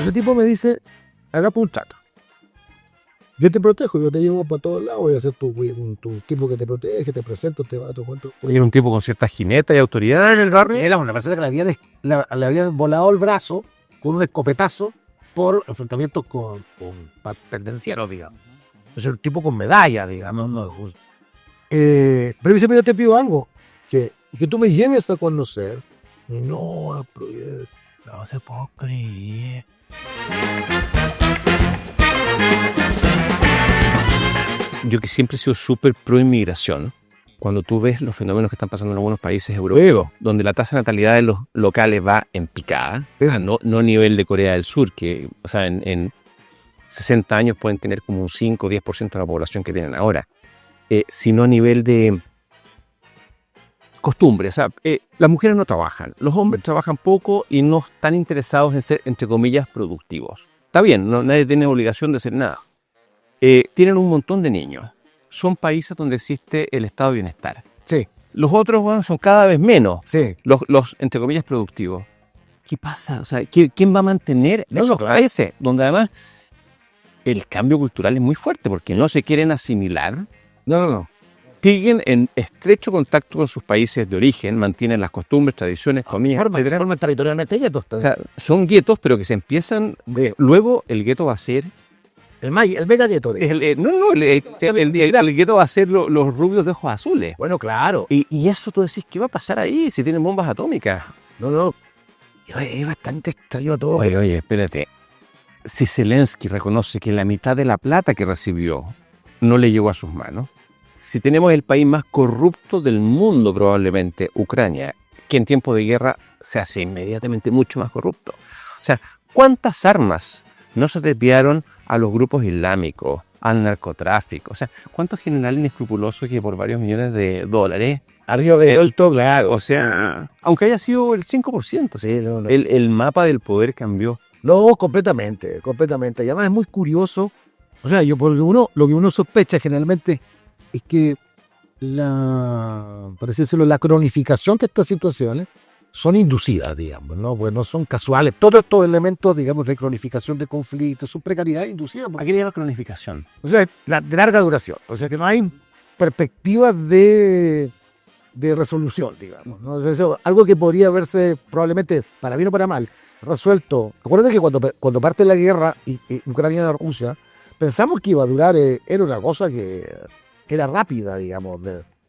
ese tipo me dice, hagamos un trato. Yo te protejo, yo te llevo para todos lados, voy a ser tu tipo que te protege, te presento, te va a tu cuento. Y era un tipo con cierta jineta y autoridad en el barrio. Era una persona que le habían volado el brazo con un escopetazo por enfrentamientos con pendencieros, digamos. Es un tipo con medalla, digamos. No, pero me dice, yo te pido algo, que tú me lleves a conocer. Y no, pues, no se puede creer. Yo que siempre he sido súper pro inmigración, cuando tú ves los fenómenos que están pasando en algunos países europeos, donde la tasa de natalidad de los locales va en picada, no a nivel de Corea del Sur, que o sea, en 60 años pueden tener como un 5 o 10% de la población que tienen ahora, sino a nivel de costumbre. O sea, las mujeres no trabajan, los hombres trabajan poco y no están interesados en ser, entre comillas, productivos. Está bien, nadie tiene obligación de hacer nada. Tienen un montón de niños. Son países donde existe el estado de bienestar. Sí. Los otros, bueno, son cada vez menos. Sí. Los entre comillas, productivos. ¿Qué pasa? O sea, ¿quién va a mantener esos países? Donde además el cambio cultural es muy fuerte porque no se quieren asimilar. No. Siguen en estrecho contacto con sus países de origen, mantienen las costumbres, tradiciones, comidas, etc. Forman territorialmente guetos. O sea, son guetos, pero que se empiezan... Luego el gueto va a ser... El mega gueto. El gueto va a ser los rubios de ojos azules. Bueno, claro. Y eso tú decís, ¿qué va a pasar ahí si tienen bombas atómicas? No. Es bastante extraño todo. Oye, espérate. Si Zelensky reconoce que la mitad de la plata que recibió no le llegó a sus manos, si tenemos el país más corrupto del mundo, probablemente, Ucrania, que en tiempo de guerra se hace inmediatamente mucho más corrupto. O sea, ¿cuántas armas no se desviaron a los grupos islámicos, al narcotráfico? O sea, ¿cuántos generales inescrupulosos que por varios millones de dólares... Arriba de alto, claro. O sea, aunque haya sido el 5%, sí, el mapa del poder cambió. No, completamente. Y además es muy curioso. O sea, lo que uno sospecha generalmente es que por así decirlo, la cronificación de estas situaciones son inducidas, digamos, ¿no? Pues no son casuales. Todos estos elementos, digamos, de cronificación de conflictos, son precariedad inducida. ¿A qué le llama cronificación? O sea, de larga duración. O sea, que no hay perspectivas de resolución, digamos, ¿no? O sea, eso, algo que podría verse probablemente, para bien o para mal, resuelto. Acuérdate que cuando parte la guerra y Ucrania-Rusia, pensamos que iba a durar, era una cosa que era rápida, digamos.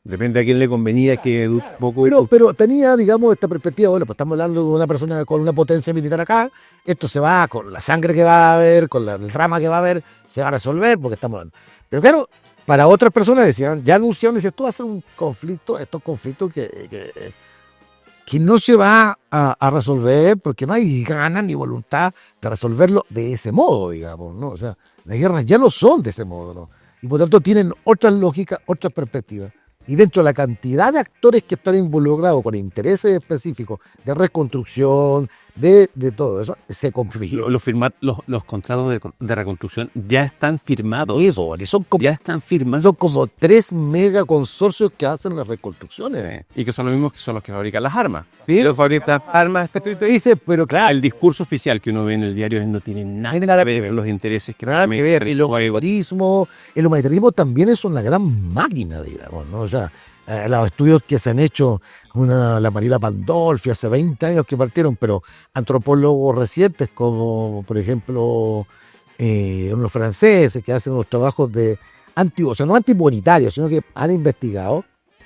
Depende a quién le convenía que dure poco. Pero tenía, digamos, esta perspectiva. Bueno, pues estamos hablando de una persona con una potencia militar acá. Esto se va con la sangre que va a haber, con el drama que va a haber, se va a resolver porque estamos hablando. Pero claro, para otras personas ya anunciaron, esto va a ser un conflicto, estos conflictos que no se va a resolver porque no hay ganas ni voluntad de resolverlo de ese modo, digamos, ¿no? O sea, las guerras ya no son de ese modo, ¿no? Y por tanto tienen otras lógicas, otras perspectivas. Y dentro de la cantidad de actores que están involucrados con intereses específicos de reconstrucción, de todo eso, se confirma. Los contratos de reconstrucción ya están firmados. Eso, ya están firmados. Son como 3 megaconsorcios que hacen las reconstrucciones. Y que son los mismos que son los que fabrican las armas. ¿Sí? Los fabrican las armas, dice, pero claro, el discurso oficial que uno ve en el diario no tiene nada que ver los intereses que nada que ver. El humanitarismo también es una gran máquina, digamos, ¿no? O sea, los estudios que se han hecho, la Mariela Pandolfi hace 20 años que partieron, pero antropólogos recientes como, por ejemplo, unos franceses que hacen unos trabajos o sea, no antihumanitarios, sino que han investigado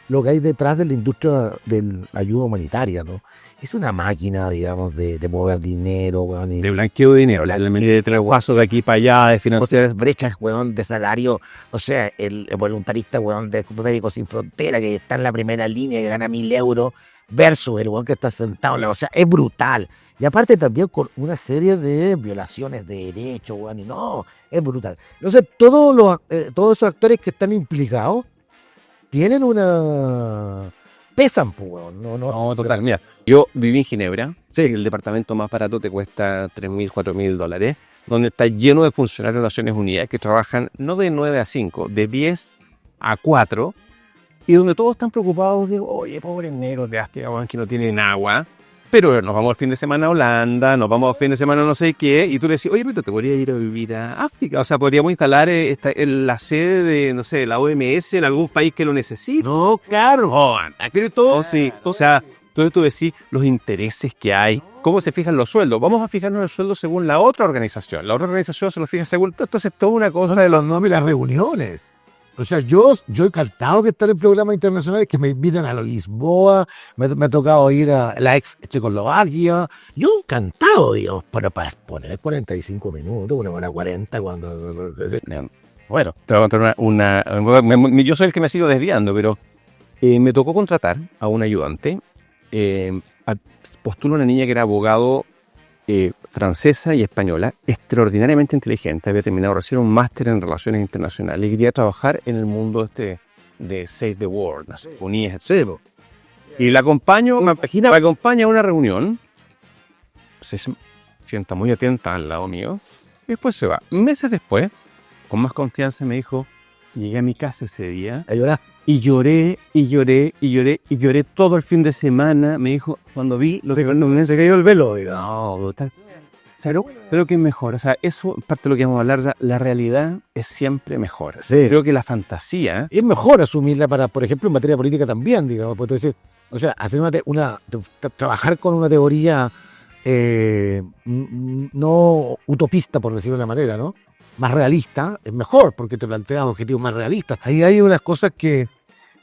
lo que hay detrás de la industria de la ayuda humanitaria, ¿no? Es una máquina, digamos, de mover dinero, weón. De blanqueo de dinero, de traguazo de aquí para allá, de financiar. O sea, brechas, weón, de salario. O sea, el voluntarista, weón, de Médicos Sin Fronteras, que está en la primera línea y gana 1.000 euros, versus el weón que está sentado. O sea, es brutal. Y aparte también con una serie de violaciones de derechos, weón, y no, es brutal. Entonces, todos esos actores que están implicados tienen pesan, pues, weón. No, total. Mira, yo viví en Ginebra. Sí. El departamento más barato te cuesta $3.000, $4.000, donde está lleno de funcionarios de Naciones Unidas que trabajan no de 9 a 5, de 10 a 4, y donde todos están preocupados de, oye, pobres negros de Astia, que no tienen agua. pero nos vamos el fin de semana a Holanda, nos vamos el fin de semana a no sé qué, y tú le decís, oye, pero te podría ir a vivir a África, o sea, podríamos instalar la sede de, no sé, la OMS en algún país que lo necesite. No, claro. Oh, pero todo, sí, o sea, entonces tú decís los intereses que hay, cómo se fijan los sueldos. Vamos a fijarnos el sueldo según la otra organización. La otra organización se lo fija según... Entonces es toda una cosa de los... No, y las reuniones. O sea, yo encantado que estar en programas internacionales que me invitan a la Lisboa, me ha tocado ir a la ex Checoslovaquia. Yo encantado, digamos, para exponer 45 minutos, 1 hora 40 cuando... Bueno, te voy a contar yo soy el que me sigo desviando, pero me tocó contratar a un ayudante. Postuló una niña que era abogado francesa y española, extraordinariamente inteligente, había terminado recién un máster en relaciones internacionales y quería trabajar en el mundo de Save the World, las Unidas, etc. Y la acompaño a una reunión, se sienta muy atenta al lado mío, y después se va. Meses después, con más confianza, me dijo, llegué a mi casa ese día, A llorar. y lloré todo el fin de semana. Me dijo, cuando vi lo que Me se cayó el velo, digamos. no, brutal. O sea, creo que es mejor. O sea, eso, parte de lo que vamos a hablar ya, la realidad es siempre mejor. Sí. Creo que la fantasía... Es mejor asumirla para, por ejemplo, en materia política también, digamos, puedo decir, o sea, hacer trabajar con una teoría no utopista, por decirlo de una manera, ¿no? Más realista, es mejor, porque te planteas objetivos más realistas. Ahí hay unas cosas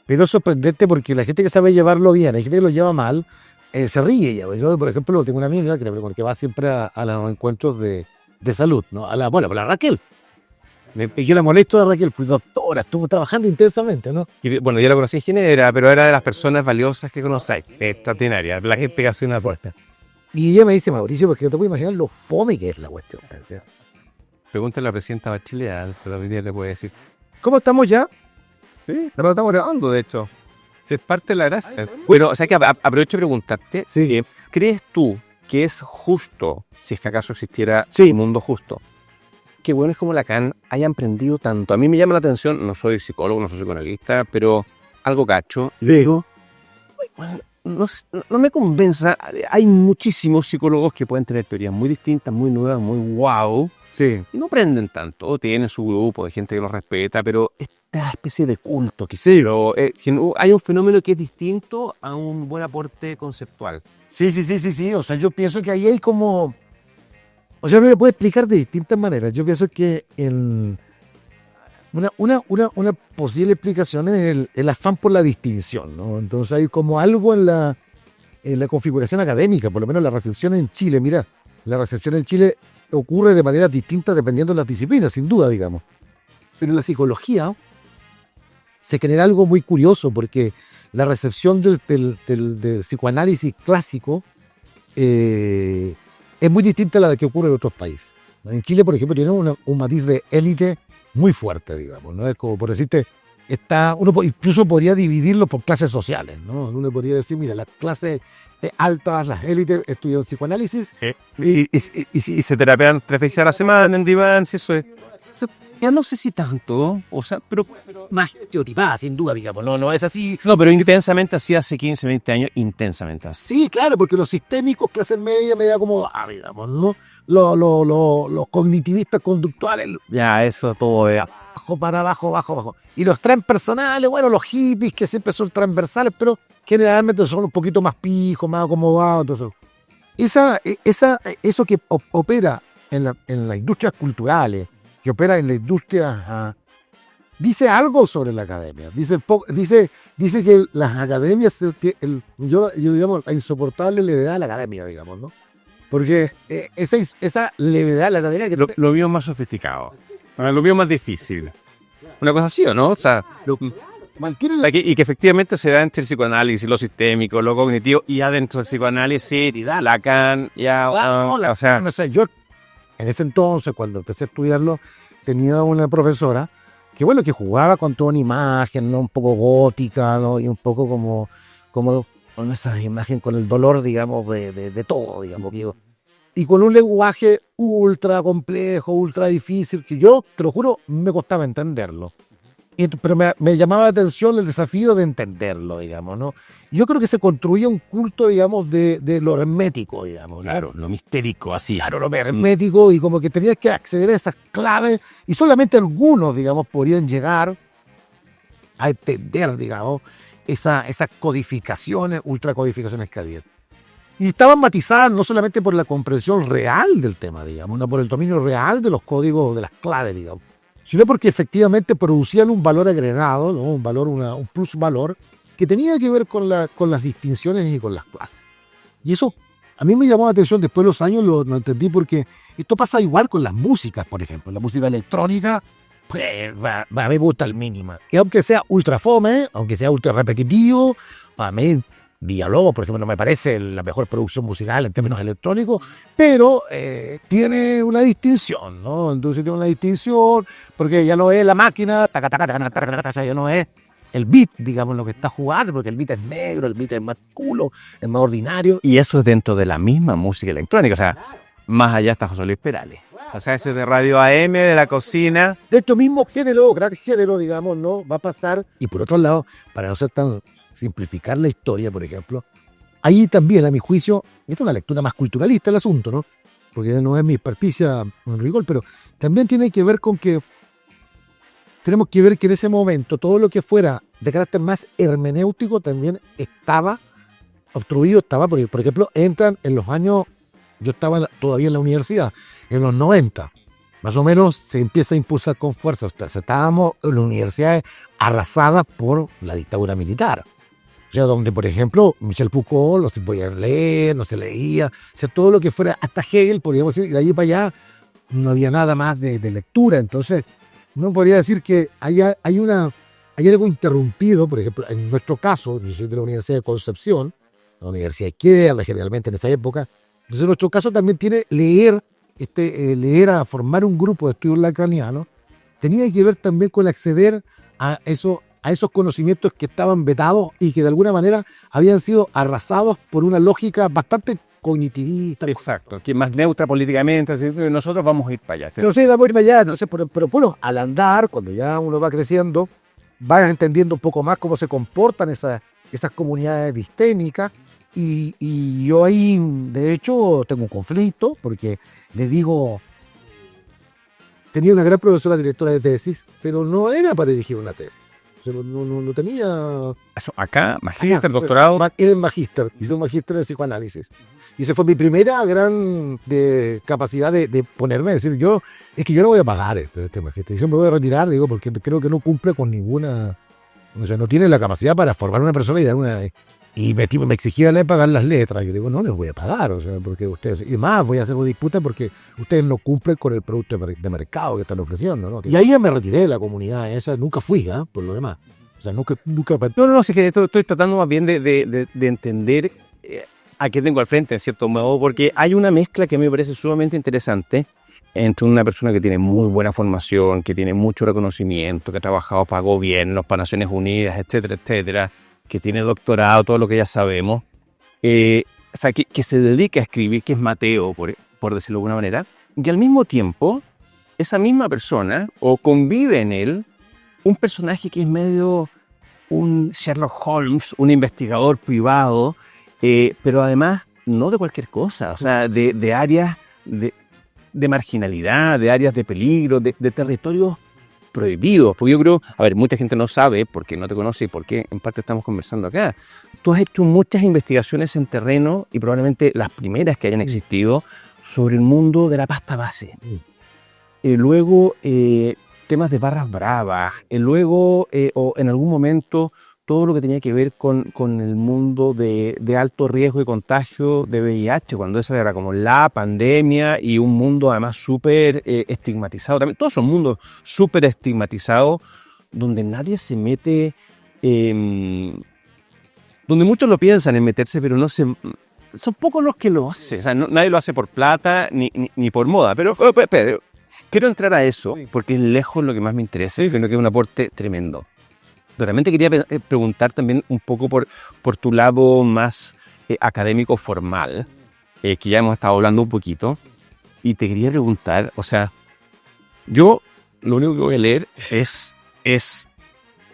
pero es sorprendente porque la gente que sabe llevarlo bien, hay gente que lo lleva mal, se ríe ya. Yo, por ejemplo, tengo una amiga que va siempre a los encuentros de salud, ¿no? A la Raquel. Y yo la molesto a Raquel, pues doctora, estuvo trabajando intensamente, ¿no? Y, bueno, yo la conocí en Ginebra, pero era de las personas valiosas que conocéis. Extraordinaria. La gente que hace una apuesta. Y ella me dice, Mauricio, porque no te puedo imaginar lo fome que es la cuestión. ¿Sí? Pregúntale a la presidenta Bachelet, pero hoy día te puede decir, ¿cómo estamos ya? Sí, pero estamos grabando, de hecho. Es parte de la gracia. Bueno, o sea que aprovecho de preguntarte, Sí. ¿crees tú que es justo, si es que acaso existiera Sí. un mundo justo, que buenos como Lacan hayan aprendido tanto? A mí me llama la atención, no soy psicólogo, no soy psicoanalista, pero algo cacho. Digo, bueno, no me convenza. Hay muchísimos psicólogos que pueden tener teorías muy distintas, muy nuevas, muy wow, Sí. y no aprenden tanto, o tienen su grupo de gente que los respeta, pero esta especie de culto que hay un fenómeno que es distinto a un buen aporte conceptual. Sí. O sea, yo pienso que ahí hay como... O sea, uno le puede explicar de distintas maneras. Yo pienso que una posible explicación es el afán por la distinción, ¿no? Entonces hay como algo en la configuración académica, por lo menos la recepción en Chile. Mira, la recepción en Chile ocurre de maneras distintas dependiendo de las disciplinas, sin duda, digamos. Pero en la psicología se genera algo muy curioso porque la recepción del psicoanálisis clásico es muy distinta a la que ocurre en otros países. En Chile, por ejemplo, tiene un matiz de élite muy fuerte, digamos, ¿no? Es como, por decirte, incluso podría dividirlo por clases sociales, ¿no? Uno podría decir, mira, las clases altas, las élites estudian psicoanálisis. Y se terapean 3 veces a la semana en diván, si eso es... Ya no sé si tanto, o sea, pero Más estereotipada, sin duda, digamos, no es así. no, pero intensamente así hace 15, 20 años, intensamente así. Sí, claro, porque los sistémicos, clase media como, digamos, ¿no? Los cognitivistas conductuales, Ya, eso todo es... bajo para abajo, bajo. Y los transpersonales, bueno, los hippies, que siempre son transversales, pero generalmente son un poquito más pijos, más acomodados. Eso que opera en las industrias culturales, que opera en la industria, dice algo sobre la academia. Dice que las academias, yo digamos, la insoportable levedad de la academia, digamos, ¿no? Porque esa levedad de la academia que Lo mío más sofisticado, lo mío más difícil. Una cosa así, ¿o no? O sea, mantiene la... y que efectivamente se da entre el psicoanálisis, lo sistémico, lo cognitivo, y adentro del psicoanálisis, y da Lacan, o sea... No sé, yo en ese entonces, cuando empecé a estudiarlo, tenía una profesora que, bueno, que jugaba con toda una imagen, ¿no? Un poco gótica, ¿no? Y un poco como con esa imagen, con el dolor, digamos, de todo, digamos, digo. Y con un lenguaje ultra complejo, ultra difícil, que yo, te lo juro, me costaba entenderlo. Pero me llamaba la atención el desafío de entenderlo, digamos, ¿no? Yo creo que se construía un culto, digamos, de lo hermético, digamos, ¿no? Claro, lo mistérico, así. Claro, lo hermético, y como que tenías que acceder a esas claves, y solamente algunos, digamos, podrían llegar a entender, digamos, esas codificaciones, ultracodificaciones que había. Y estaban matizadas no solamente por la comprensión real del tema, digamos, no por el dominio real de los códigos, de las claves, digamos, sino porque efectivamente producían un valor agregado, ¿no? Un valor, un plusvalor que tenía que ver con las distinciones y con las clases. Y eso a mí me llamó la atención, después de los años lo entendí, porque esto pasa igual con las músicas, por ejemplo. La música electrónica, pues, a mí me gusta el mínimo. Y aunque sea ultra fome, aunque sea ultra repetitivo, a mí Villalobos, por ejemplo, no me parece la mejor producción musical en términos electrónicos, pero tiene una distinción, ¿no? Entonces tiene una distinción porque ya no es la máquina, ya no es el beat, digamos, lo que está jugando, porque el beat es negro, el beat es más culo, es más ordinario. Y eso es dentro de la misma música electrónica, o sea, más allá está José Luis Perales. O sea, eso es de Radio AM, de la cocina. De estos mismos género, gran género, digamos, ¿no? Va a pasar. Y por otro lado, para no ser tan simplificar la historia, por ejemplo, ahí también, a mi juicio, esta es una lectura más culturalista el asunto, ¿no? Porque no es mi experticia en rigor, pero también tiene que ver con que tenemos que ver que en ese momento todo lo que fuera de carácter más hermenéutico también estaba obstruido, porque, por ejemplo, entran en los años, yo estaba todavía en la universidad, en los 90, más o menos se empieza a impulsar con fuerza. O sea, estábamos en las universidades arrasadas por la dictadura militar. O sea, donde, por ejemplo, Michel Foucault no se podía leer, no se leía, o sea, todo lo que fuera hasta Hegel, podríamos decir, de ahí para allá no había nada más de lectura. Entonces, uno podría decir que hay algo interrumpido, por ejemplo, en nuestro caso, yo soy de la Universidad de Concepción, la Universidad de Izquierda, generalmente en esa época. Entonces, en nuestro caso también tiene leer a formar un grupo de estudios lacanianos, tenía que ver también con acceder a esos conocimientos que estaban vetados y que de alguna manera habían sido arrasados por una lógica bastante cognitivista. Exacto, que es más neutra políticamente, así que nosotros vamos a ir para allá. Entonces vamos a ir para allá, entonces, pero bueno, al andar, cuando ya uno va creciendo, vas entendiendo un poco más cómo se comportan esas comunidades epistémicas, y yo ahí, de hecho, tengo un conflicto, porque le digo, tenía una gran profesora directora de tesis, pero no era para dirigir una tesis. O sea, no tenía... Eso, acá, magíster, doctorado. Era magíster, hice un magíster en psicoanálisis. Y esa fue mi primera gran capacidad de ponerme a decir, es que yo no voy a pagar este magíster. Yo me voy a retirar, digo, porque creo que no cumple con ninguna... O sea, no tiene la capacidad para formar una persona y dar una... Y me exigían pagar las letras. Yo digo, no les voy a pagar, o sea, porque ustedes... Y más, voy a hacer una disputa porque ustedes no cumplen con el producto de mercado que están ofreciendo, ¿no? Y ahí ya me retiré de la comunidad esa, nunca fui, por lo demás. O sea, nunca... No, sí que estoy tratando más bien de entender a qué tengo al frente, en cierto modo, porque hay una mezcla que me parece sumamente interesante entre una persona que tiene muy buena formación, que tiene mucho reconocimiento, que ha trabajado para gobiernos, para Naciones Unidas, etcétera, etcétera, que tiene doctorado, todo lo que ya sabemos, o sea, que se dedica a escribir, que es Mateo, por decirlo de alguna manera, y al mismo tiempo, esa misma persona, o convive en él, un personaje que es medio un Sherlock Holmes, un investigador privado, pero además no de cualquier cosa, o sea, de áreas de marginalidad, de áreas de peligro, de territorios prohibidos. Porque yo creo, a ver, mucha gente no sabe, porque no te conoce y porque en parte estamos conversando acá. Tú has hecho muchas investigaciones en terreno, y probablemente las primeras que hayan existido, sobre el mundo de la pasta base. Luego, temas de barras bravas. Luego, o en algún momento, todo lo que tenía que ver con el mundo de alto riesgo y contagio de VIH, cuando esa era como la pandemia, y un mundo además súper estigmatizado. También, todos son mundos súper estigmatizados, donde nadie se mete, donde muchos lo piensan en meterse, pero son pocos los que lo hacen. O sea, nadie lo hace por plata ni por moda. Pero quiero entrar a eso, porque es lejos lo que más me interesa, y creo que es un aporte tremendo. Pero también te quería preguntar también un poco por tu lado más académico formal, que ya hemos estado hablando un poquito, y te quería preguntar, o sea, yo lo único que voy a leer es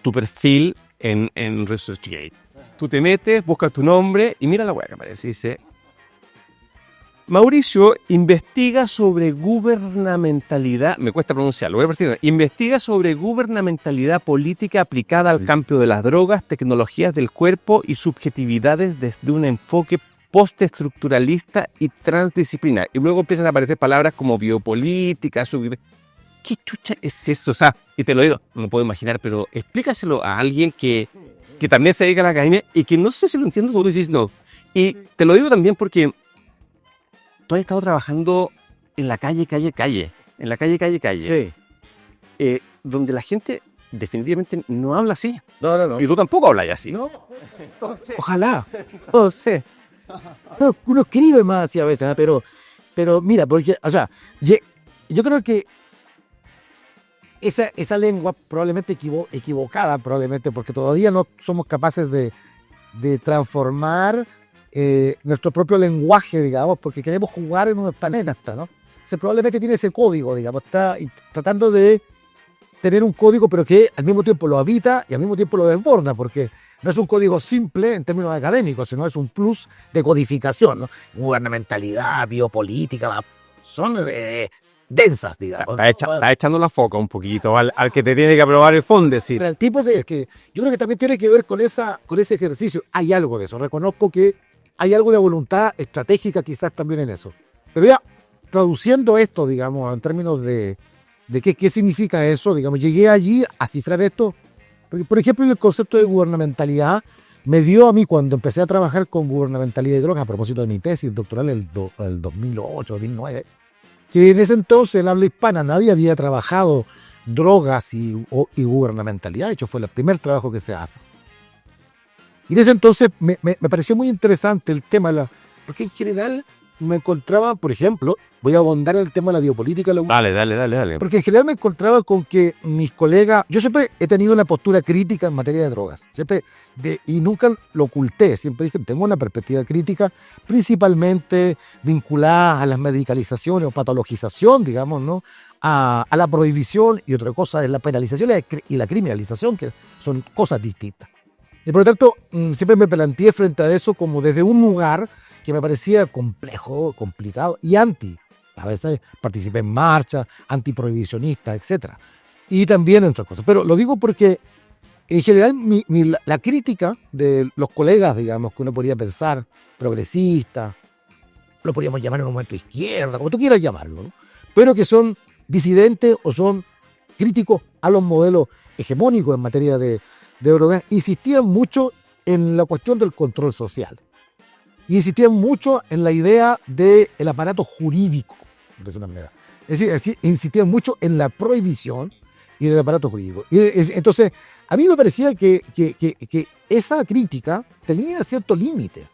tu perfil en ResearchGate. Tú te metes, buscas tu nombre y mira la web que aparece. Dice: Mauricio investiga sobre gubernamentalidad, me cuesta pronunciarlo, voy a partir, investiga sobre gubernamentalidad política aplicada al campo de las drogas, tecnologías del cuerpo y subjetividades desde un enfoque postestructuralista y transdisciplinar. Y luego empiezan a aparecer palabras como biopolítica, ¿qué chucha es eso? O sea, y te lo digo, no me puedo imaginar, pero explícaselo a alguien que también se dedica a la academia y que no sé si lo entiendo, tú dices no. Y te lo digo también porque tú has estado trabajando en la calle, en la calle, donde la gente definitivamente no habla así. No. Y tú tampoco hablas así. No. Entonces, Ojalá. No sé. No, uno escribe más así a veces, ¿eh? Pero mira, porque, o sea, yo creo que esa lengua probablemente equivocada, probablemente porque todavía no somos capaces de transformar nuestro propio lenguaje, digamos, porque queremos jugar en un planeta, ¿no? Probablemente tiene ese código, digamos, está tratando de tener un código, pero que al mismo tiempo lo habita y al mismo tiempo lo desborda, porque no es un código simple en términos académicos, sino es un plus de codificación, ¿no? Gubernamentalidad, biopolítica, son densas, digamos. está echando la foca un poquito al que te tiene que aprobar el fondo, decir. Pero el tipo de que yo creo que también tiene que ver con ese ejercicio. Hay algo de eso. Reconozco que hay algo de voluntad estratégica quizás también en eso. Pero ya traduciendo esto, digamos, en términos de qué significa eso, digamos, llegué allí a cifrar esto. Porque, por ejemplo, el concepto de gubernamentalidad me dio a mí cuando empecé a trabajar con gubernamentalidad y drogas, a propósito de mi tesis doctoral el 2008, 2009, que en ese entonces en habla hispana nadie había trabajado drogas y gubernamentalidad. De hecho, fue el primer trabajo que se hace. Y en ese entonces me pareció muy interesante el tema, porque en general me encontraba, por ejemplo, voy a abundar en el tema de la biopolítica. Dale. Porque en general me encontraba con que mis colegas, yo siempre he tenido una postura crítica en materia de drogas, y nunca lo oculté, siempre dije, tengo una perspectiva crítica, principalmente vinculada a las medicalizaciones o patologización, digamos, ¿no? A la prohibición, y otra cosa es la penalización y la criminalización, que son cosas distintas. Y por lo tanto, siempre me planteé frente a eso como desde un lugar que me parecía complejo, complicado y a veces participé en marchas, antiprohibicionistas, etc. Y también entre otras cosas. Pero lo digo porque en general la crítica de los colegas, digamos, que uno podría pensar progresistas, lo podríamos llamar en un momento izquierda, como tú quieras llamarlo, ¿no? Pero que son disidentes o son críticos a los modelos hegemónicos en materia de drogas, insistían mucho en la cuestión del control social. Y insistían mucho en la idea del aparato jurídico, de alguna manera. Es decir, insistían mucho en la prohibición y en el aparato jurídico. Entonces, a mí me parecía que esa crítica tenía cierto límite,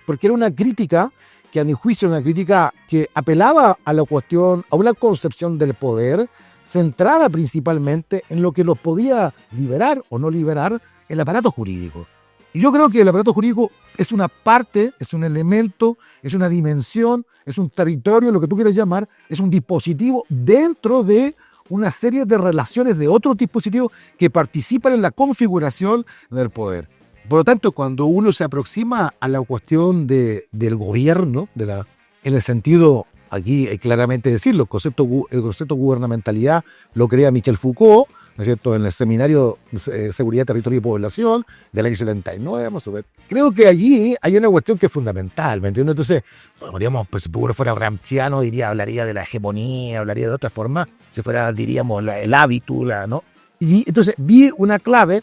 porque era una crítica que, a mi juicio, era una crítica que apelaba a la cuestión, a una concepción del poder centrada principalmente en lo que los podía liberar o no liberar el aparato jurídico. Y yo creo que el aparato jurídico es una parte, es un elemento, es una dimensión, es un territorio, lo que tú quieras llamar, es un dispositivo dentro de una serie de relaciones de otros dispositivos que participan en la configuración del poder. Por lo tanto, cuando uno se aproxima a la cuestión del gobierno, en el sentido, aquí hay claramente decirlo, el concepto gubernamentalidad lo crea Michel Foucault, ¿no es cierto?, en el seminario Seguridad, Territorio y Población del año 79, vamos a ver. Creo que allí hay una cuestión que es fundamental, ¿me entiendes? Entonces, podríamos, pues, si uno fuera gramsciano, hablaría de la hegemonía, hablaría de otra forma, si fuera, diríamos, el hábitus, ¿no? Y entonces vi una clave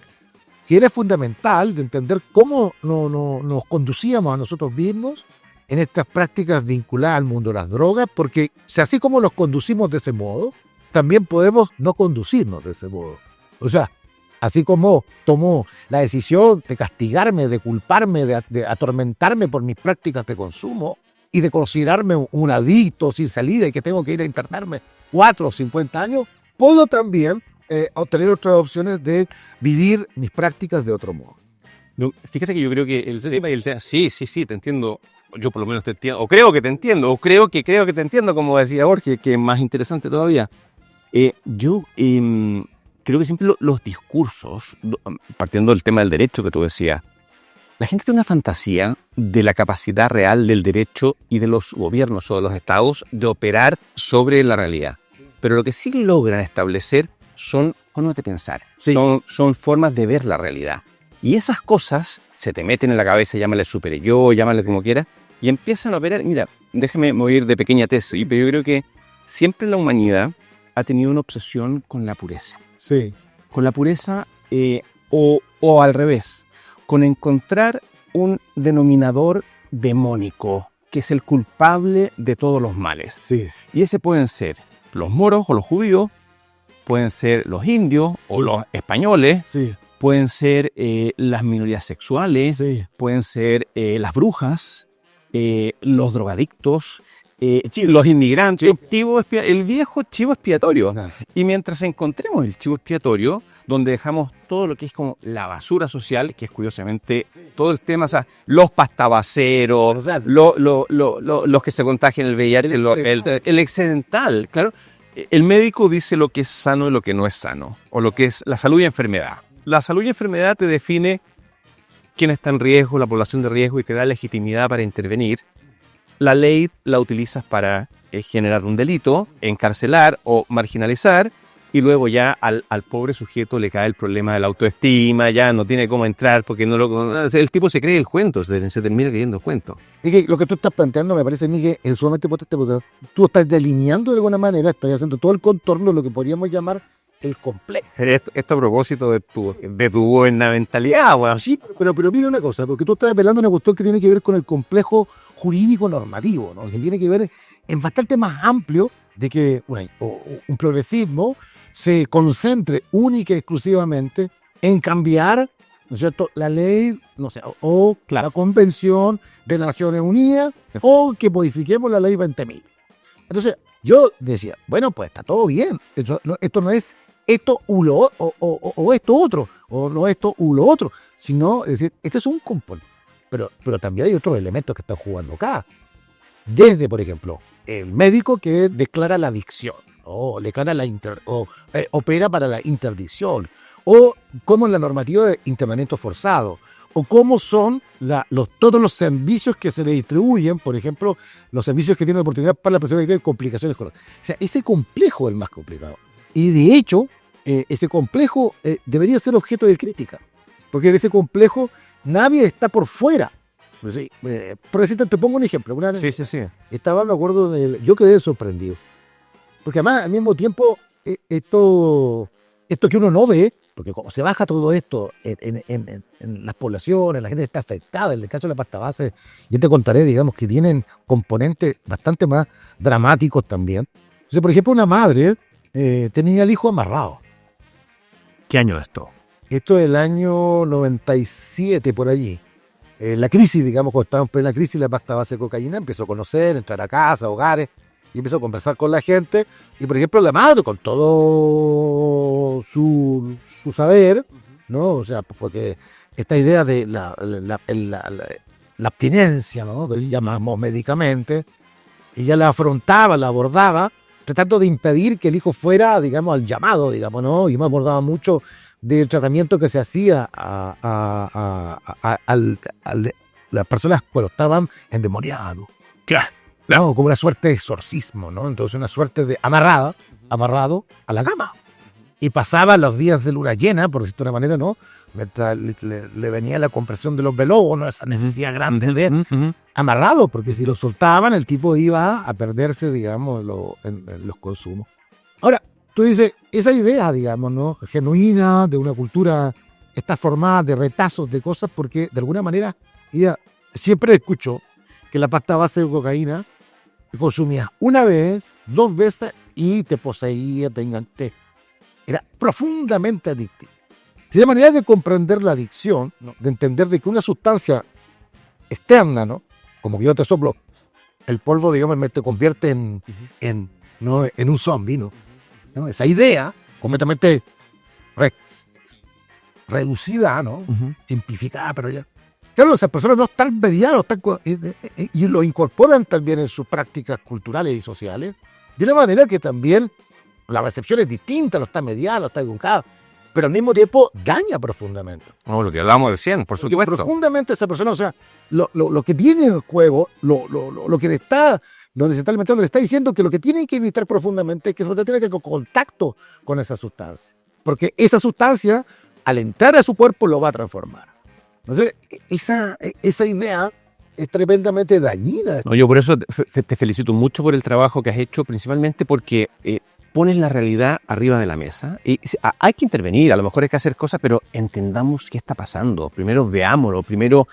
que era fundamental de entender cómo nos conducíamos a nosotros mismos en estas prácticas vinculadas al mundo de las drogas, porque si así como nos conducimos de ese modo, también podemos no conducirnos de ese modo. O sea, así como tomó la decisión de castigarme, de culparme, de atormentarme por mis prácticas de consumo y de considerarme un adicto sin salida y que tengo que ir a internarme 4 o 50 años, puedo también obtener otras opciones de vivir mis prácticas de otro modo. No, fíjate que yo creo que el tema, sí, te entiendo. Yo por lo menos te entiendo, o creo que te entiendo, o creo que te entiendo, como decía Jorge, que es más interesante todavía. creo que siempre los discursos, partiendo del tema del derecho que tú decías, la gente tiene una fantasía de la capacidad real del derecho y de los gobiernos o de los estados de operar sobre la realidad. Pero lo que sí logran establecer son formas de pensar, Sí. son formas de ver la realidad. Y esas cosas se te meten en la cabeza, llámale super yo, llámale como quieras, y empiezan a operar. Mira, déjame mover de pequeña tesis, pero yo creo que siempre la humanidad ha tenido una obsesión con la pureza. Sí. Con la pureza o al revés, con encontrar un denominador demónico que es el culpable de todos los males. Sí. Y ese pueden ser los moros o los judíos, pueden ser los indios o los españoles, Sí. pueden ser las minorías sexuales, Sí. pueden ser las brujas, los drogadictos, los inmigrantes, el viejo chivo expiatorio. Claro. Y mientras encontremos el chivo expiatorio, donde dejamos todo lo que es como la basura social, que es curiosamente todo el tema, o sea, los pastabaceros, los que se contagian el VIH, el excedental, claro. El médico dice lo que es sano y lo que no es sano, o lo que es la salud y enfermedad. La salud y enfermedad te define quién está en riesgo, la población de riesgo, y te da legitimidad para intervenir. La ley la utilizas para generar un delito, encarcelar o marginalizar, y luego ya al pobre sujeto le cae el problema de la autoestima, ya no tiene cómo entrar porque no lo... El tipo se cree el cuento, se termina creyendo el cuento. Es que lo que tú estás planteando me parece a mí que es sumamente potente porque tú estás delineando de alguna manera, estás haciendo todo el contorno de lo que podríamos llamar el complejo. Esto a propósito de tu gubernamentalidad, bueno. Sí, pero mira una cosa, porque tú estás apelando a una cuestión que tiene que ver con el complejo jurídico normativo, ¿no? Que tiene que ver en bastante más amplio de que un progresismo se concentre única y exclusivamente en cambiar, ¿no es cierto?, la ley, no sé, o Claro. la Convención de Naciones Unidas, o que modifiquemos la ley 20.000. Entonces, yo decía, bueno, pues está todo bien, esto no es esto o esto otro, o no esto u lo otro, sino, es decir, este es un componente. Pero también hay otros elementos que están jugando acá. Desde, por ejemplo, el médico que declara la adicción, o declara opera para la interdicción, o cómo es la normativa de internamiento forzado, o cómo son todos los servicios que se le distribuyen, por ejemplo, los servicios que tienen oportunidad para las personas que tienen complicaciones con... O sea, ese complejo es el más complicado. Y de hecho, ese complejo debería ser objeto de crítica, porque en ese complejo nadie está por fuera. Pues sí, por decirte, te pongo un ejemplo. Sí. Estaba, me acuerdo, yo quedé sorprendido. Porque además, al mismo tiempo, esto que uno no ve, porque como se baja todo esto en las poblaciones, la gente está afectada, en el caso de la pasta base, yo te contaré, digamos, que tienen componentes bastante más dramáticos también. Entonces, por ejemplo, una madre tenía el hijo amarrado. ¿Qué año es esto? Esto es el año 97, por allí. La crisis, digamos, cuando estaba en plena crisis, la pasta base de cocaína empezó a conocer, entrar a casa, hogares, y empezó a conversar con la gente. Y, por ejemplo, la madre, con todo su saber, ¿no? O sea, porque esta idea de la abstinencia, ¿no?, que llamamos médicamente, ella la afrontaba, la abordaba, tratando de impedir que el hijo fuera, digamos, al llamado, digamos, ¿no? Y me abordaba mucho del tratamiento que se hacía a las personas cuando estaban endemoniados. Claro. No, como una suerte de exorcismo, ¿no? Entonces una suerte de amarrado a la cama. Y pasaba los días de luna llena, por decirlo de una manera, ¿no? Mientras le venía la compresión de los velobos, ¿no? Esa necesidad grande de amarrado, porque si lo soltaban, el tipo iba a perderse, digamos, en los consumos. Ahora, tú dices, esa idea, digamos, ¿no?, genuina, de una cultura, está formada de retazos de cosas, porque de alguna manera ella siempre escuchó que la pasta base de cocaína te consumías una vez, 2 veces y te poseía, era profundamente adictivo. Y de manera de comprender la adicción, ¿no?, de entender de que una sustancia externa, ¿no?, como que yo te soplo el polvo, digamos, te convierte en un zombie, ¿no? Esa idea completamente reducida, ¿no? Simplificada, pero ya. Claro, esas personas no están mediadas, y lo incorporan también en sus prácticas culturales y sociales, de una manera que también La recepción es distinta, no está mediada, no está educada, pero al mismo tiempo daña profundamente. No, lo que hablamos recién, por Porque supuesto. profundamente esa persona, o sea, lo que tiene en el juego, lo que le está, donde se está alimentando, le está diciendo que lo que tiene que evitar profundamente es que sobre todo tiene que tener contacto con esa sustancia. Porque esa sustancia, al entrar a su cuerpo, lo va a transformar. Entonces, esa idea es tremendamente dañina. No, yo por eso te felicito mucho por el trabajo que has hecho, principalmente porque pones la realidad arriba de la mesa. Y hay que intervenir, a lo mejor hay que hacer cosas, pero entendamos qué está pasando. Primero veámoslo, primero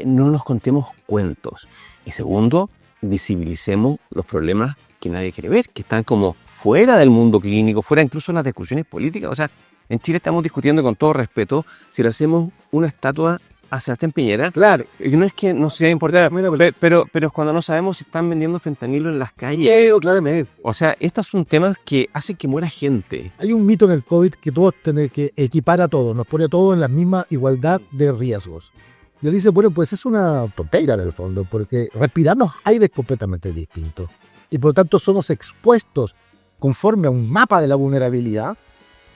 no nos contemos cuentos. Y segundo, visibilicemos los problemas que nadie quiere ver, que están como fuera del mundo clínico, fuera incluso de las discusiones políticas. O sea, en Chile estamos discutiendo con todo respeto si le hacemos una estatua a Sebastián Piñera. Claro. Y no es que no sea importante, pero es cuando no sabemos si están vendiendo fentanilo en las calles. Claramente. O sea, estos son temas que hacen que muera gente. Hay un mito en el COVID que todos tenemos que equipar a todos, nos pone a todos en la misma igualdad de riesgos. Y él dice, bueno, pues es una tontera en el fondo, porque respiramos aires completamente distintos. Y por lo tanto somos expuestos, conforme a un mapa de la vulnerabilidad,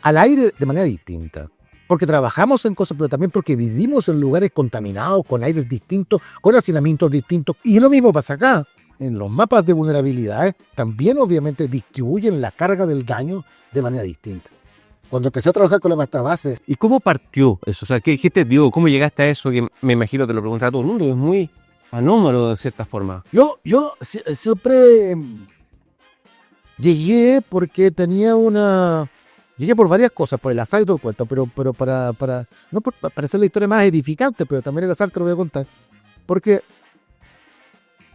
al aire de manera distinta. Porque trabajamos en cosas, pero también porque vivimos en lugares contaminados, con aires distintos, con hacinamientos distintos. Y lo mismo pasa acá. En los mapas de vulnerabilidades también obviamente distribuyen la carga del daño de manera distinta. Cuando empecé a trabajar con la pasta base... ¿Y cómo partió eso? O sea, ¿qué te dio? ¿Cómo llegaste a eso? Que me imagino te lo preguntará todo el mundo. Es muy anómalo de cierta forma. Yo siempre llegué porque tenía una... Llegué por varias cosas, por el azar y todo el cuento, pero para no para hacer la historia más edificante, pero también el azar te lo voy a contar. Porque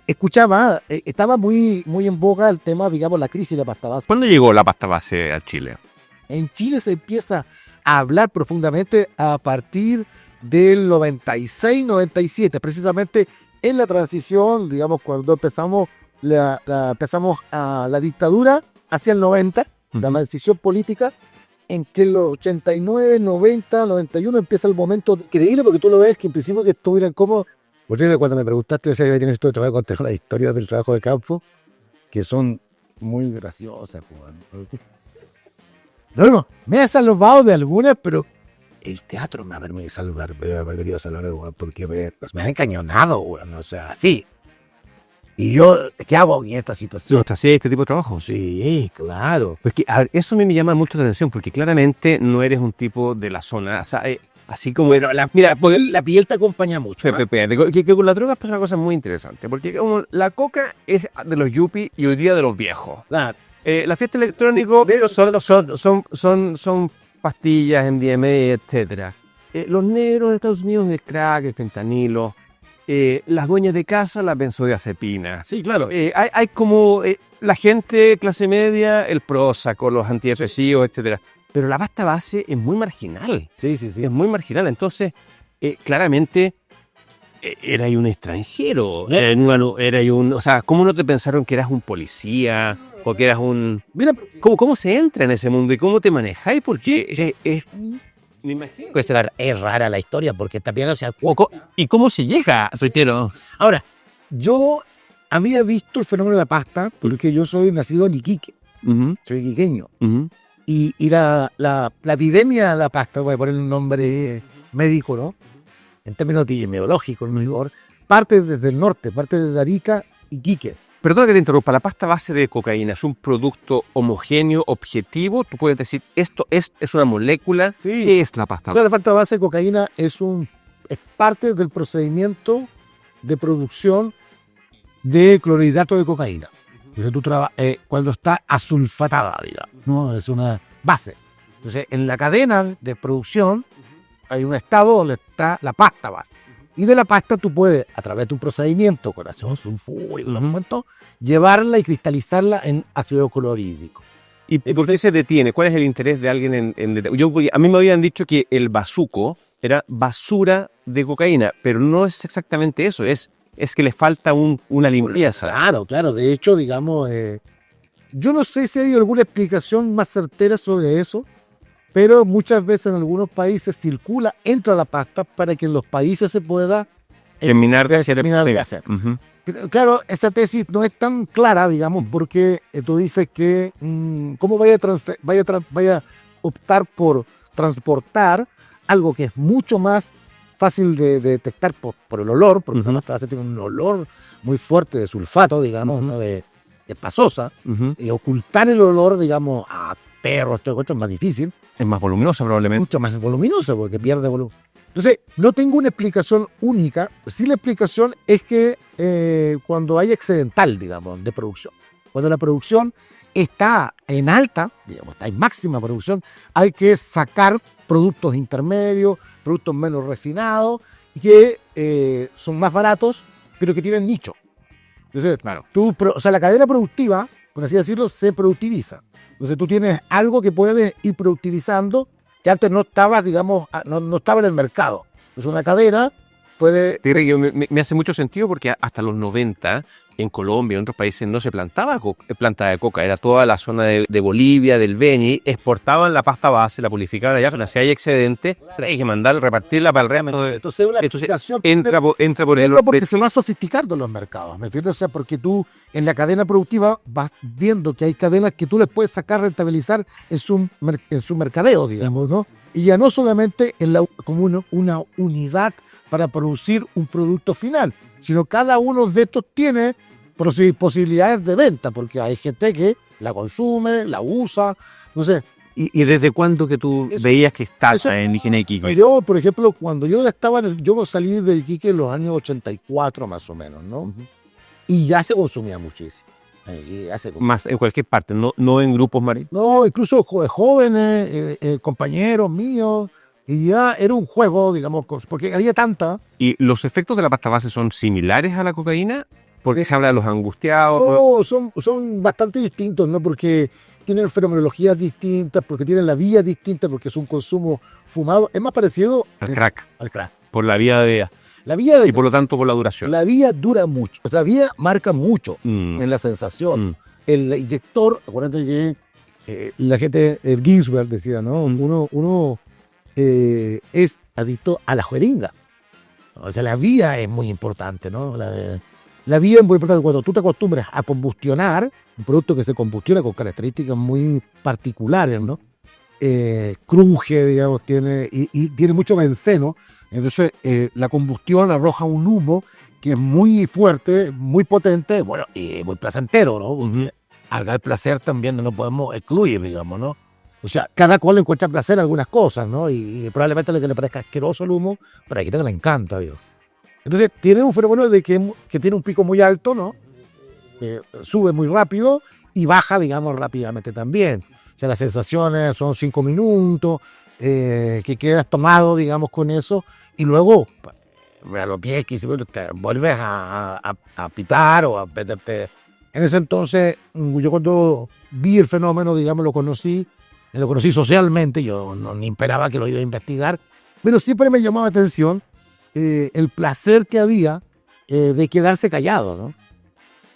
escuchaba, estaba muy en boga el tema, digamos, la crisis de la pasta base. ¿Cuándo llegó la pasta base a Chile? En Chile se empieza a hablar profundamente a partir del 96-97, precisamente en la transición, digamos, cuando empezamos la dictadura hacia el 90, la transición política. Entre los 89, 90, 91 empieza el momento increíble, porque tú lo ves que en principio que estuvieran como... Porque cuando me preguntaste si había tenido esto, te voy a contar las historias del trabajo de campo, que son muy graciosas. No, me he salvado de algunas, pero el teatro me ha permitido salvar, porque me ha encañonado, o sea, así. Y yo, ¿qué hago en esta situación? ¿Te hacías este tipo de trabajo? Sí, claro. Pues que, a ver, eso a mí me llama mucho la atención, porque claramente no eres un tipo de la zona. O sea, así como... Bueno, mira, la piel te acompaña mucho. Que con la droga pasa una cosa muy interesante, porque como la coca es de los yuppies y hoy día de los viejos. Claro. La fiesta electrónica son pastillas, MDMA, etcétera. Los negros de Estados Unidos, el crack, el fentanilo. Las dueñas de casa, las benzodiazepinas. Sí, claro. Hay como la gente clase media, el Prozac, los antidepresivos, etcétera. Pero la pasta base es muy marginal. Sí. Es muy marginal. Entonces, claramente, era un extranjero. O sea, ¿cómo no te pensaron que eras un policía? O que eras un... Mira, ¿Cómo se entra en ese mundo y cómo te manejáis? Porque me imagino. pues es rara la historia, porque también, o sea, ¿Y cómo se llega, reitero? ahora, yo había visto el fenómeno de la pasta, porque yo soy nacido en Iquique, soy iquiqueño, y la epidemia de la pasta, voy a poner un nombre médico, ¿no? En términos epidemiológicos, en rigor, parte desde el norte, parte desde Arica, Iquique. Perdona que te interrumpa, la pasta base de cocaína es un producto homogéneo, objetivo. Tú puedes decir, esto es una molécula. Sí. ¿Qué es la pasta Entonces, base? la pasta base de cocaína es parte del procedimiento de producción de clorhidrato de cocaína. Entonces, cuando está asulfatada, digamos, ¿no? Es una base. Entonces, en la cadena de producción hay un estado donde está la pasta base. Y de la pasta tú puedes, a través de un procedimiento con ácido sulfúrico, llevarla y cristalizarla en ácido clorhídrico. ¿Y por qué se detiene? ¿Cuál es el interés de alguien a mí me habían dicho que el bazuco era basura de cocaína, pero no es exactamente eso, es que le falta una limpieza. Claro. De hecho, digamos, yo no sé si hay alguna explicación más certera sobre eso, pero muchas veces en algunos países entra la pasta para que en los países se pueda terminar de hacer. terminar de hacer. Claro, esa tesis no es tan clara, digamos, porque tú dices que cómo vaya a optar por transportar algo que es mucho más fácil de detectar por el olor, porque la pastavasia tiene un olor muy fuerte de sulfato, digamos, ¿no? de pasosa, y ocultar el olor, digamos, a perros, todo esto es más difícil. Es más voluminosa probablemente. Mucho más voluminosa porque pierde volumen. Entonces, no tengo una explicación única. Sí, la explicación es que cuando hay excedental, digamos, de producción, cuando la producción está en alta, digamos, está en máxima producción, hay que sacar productos intermedios, productos menos refinados, que son más baratos, pero que tienen nicho. Entonces, claro, o sea, la cadena productiva, por así decirlo, se productiviza. Entonces tú tienes algo que puedes ir productivizando que antes no estaba, digamos, no estaba en el mercado. Entonces una cadena puede... Me hace mucho sentido porque hasta los 90 en Colombia y en otros países no se plantaba planta de coca, era toda la zona de Bolivia, del Beni, exportaban la pasta base, la purificaban allá, pero si hay excedente, hay que repartirla para el resto. Entonces una explicación entra por el... porque se va sofisticando los mercados, ¿me entiendes? O sea, porque tú en la cadena productiva vas viendo que hay cadenas que tú les puedes sacar, rentabilizar en su mercadeo, digamos, ¿no? Y ya no solamente como una unidad para producir un producto final, sino cada uno de estos tiene posibilidades de venta, porque hay gente que la consume, la usa, no sé. ¿Y desde cuándo que tú veías que estás en Higiene Iquique? Yo, por ejemplo, cuando yo yo salí de Iquique en los años 84 más o menos, ¿no? Y ya se consumía muchísimo. Más en cualquier parte, no en grupos marinos. No, incluso jóvenes, compañeros míos, y ya era un juego, digamos, porque había tanta. ¿Y los efectos de la pasta base son similares a la cocaína? Porque se habla de los angustiados. No, son bastante distintos, ¿no? Porque tienen fenomenologías distintas, porque tienen la vía distinta, porque es un consumo fumado. Es más parecido al crack. Al crack. Por la vía de... Y por lo tanto por la duración. La vía dura mucho. O sea, la vía marca mucho en la sensación. El inyector, acuérdate que la gente, Ginsberg decía, ¿no? Uno es adicto a la jeringa. O sea, la vía es muy importante, ¿no? La vía es muy importante. Cuando tú te acostumbras a combustionar, un producto que se combustiona con características muy particulares, ¿no? Cruje, digamos, y tiene mucho benceno. Entonces, la combustión arroja un humo que es muy fuerte, muy potente, bueno, y muy placentero, ¿no? Acá el placer también no lo podemos excluir, digamos, ¿no? O sea, cada cual encuentra placer en algunas cosas, ¿no? Y probablemente a que le parezca asqueroso el humo, pero hay gente que le encanta, digo. Entonces, tiene un fenómeno de que tiene un pico muy alto, ¿no? Sube muy rápido y baja, digamos, rápidamente también. O sea, las sensaciones son 5 minutos, que quedas tomado, digamos, con eso, y luego, a los pies, que te vuelves a pitar o a meterte. En ese entonces, yo cuando vi el fenómeno, digamos, lo conocí socialmente, yo ni esperaba que lo iba a investigar, pero siempre me llamaba la atención el placer que había de quedarse callado, ¿no?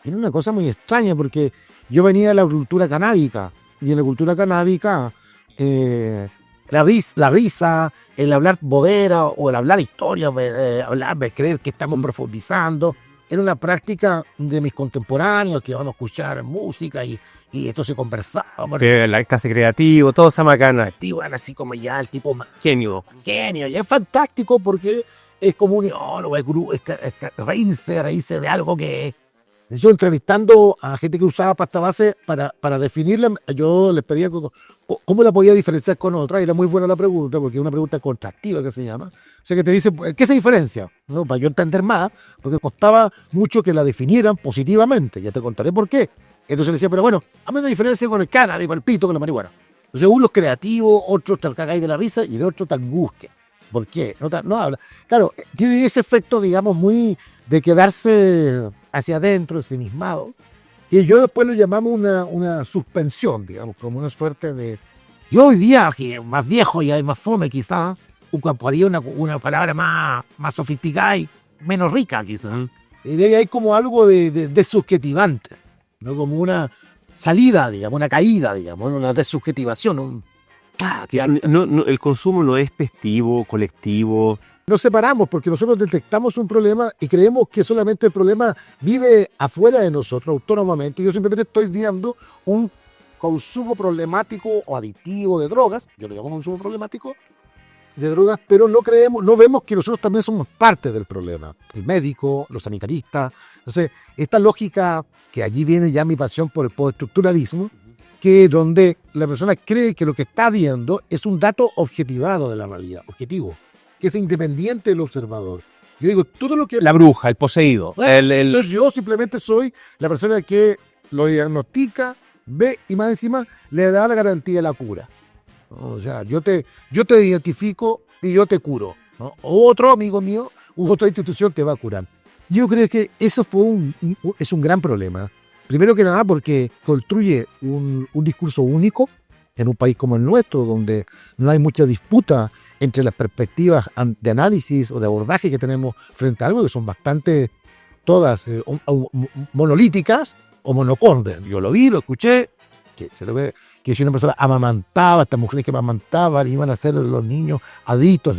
Era una cosa muy extraña porque yo venía de la cultura canábica, y en la cultura canábica la risa, el hablar bodera o el hablar historia, creer que estamos profundizando, era una práctica de mis contemporáneos que vamos a escuchar música y esto se conversaba. La clase creativo, todo esa macana. Así como ya el tipo genio, y es fantástico porque es como un reírse de algo que... Yo entrevistando a gente que usaba pasta base para definirla, yo les pedía cómo la podía diferenciar con otra, y era muy buena la pregunta, porque es una pregunta contractiva que se llama. O sea, que te dice, ¿qué se diferencia? ¿No? Para yo entender más, porque costaba mucho que la definieran positivamente, ya te contaré por qué. Entonces le decía, pero bueno, hazme una diferencia con el cannabis, con el pito, con la marihuana. Entonces uno es creativo, otro te cagáis de la risa y el otro te angustia. ¿Por qué? No habla. Claro, tiene ese efecto, digamos, muy de quedarse hacia adentro, ensimismado. Y yo después lo llamamos una suspensión, digamos, como una suerte de... Yo hoy día, que más viejo y hay más fome quizás, ocuparía una palabra más sofisticada y menos rica quizás. Y de ahí hay como algo de desubjetivante, ¿no? Como una salida, digamos, una caída, digamos, una desubjetivación, el consumo no es festivo, colectivo, nos separamos porque nosotros detectamos un problema y creemos que solamente el problema vive afuera de nosotros, autónomamente. Yo simplemente estoy viendo un consumo problemático o adictivo de drogas, yo lo llamo consumo problemático de drogas, pero no vemos que nosotros también somos parte del problema. El médico, los sanitaristas. Entonces, esta lógica, que allí viene ya mi pasión por el postestructuralismo, que donde la persona cree que lo que está viendo es un dato objetivado de la realidad, objetivo, que es independiente del observador. Yo digo, todo lo que... La bruja, el poseído. Entonces yo simplemente soy la persona que lo diagnostica, ve y más encima le da la garantía de la cura. O sea, yo te identifico y yo te curo, ¿no? O otro amigo mío, otra institución te va a curar. Yo creo que eso es un gran problema. Primero que nada porque construye un discurso único en un país como el nuestro, donde no hay mucha disputa entre las perspectivas de análisis o de abordaje que tenemos frente a algo, que son bastante todas monolíticas o monocordes. Yo lo vi, lo escuché, que se lo ve, que si una persona amamantaba, estas mujeres que amamantaban iban a ser los niños adictos.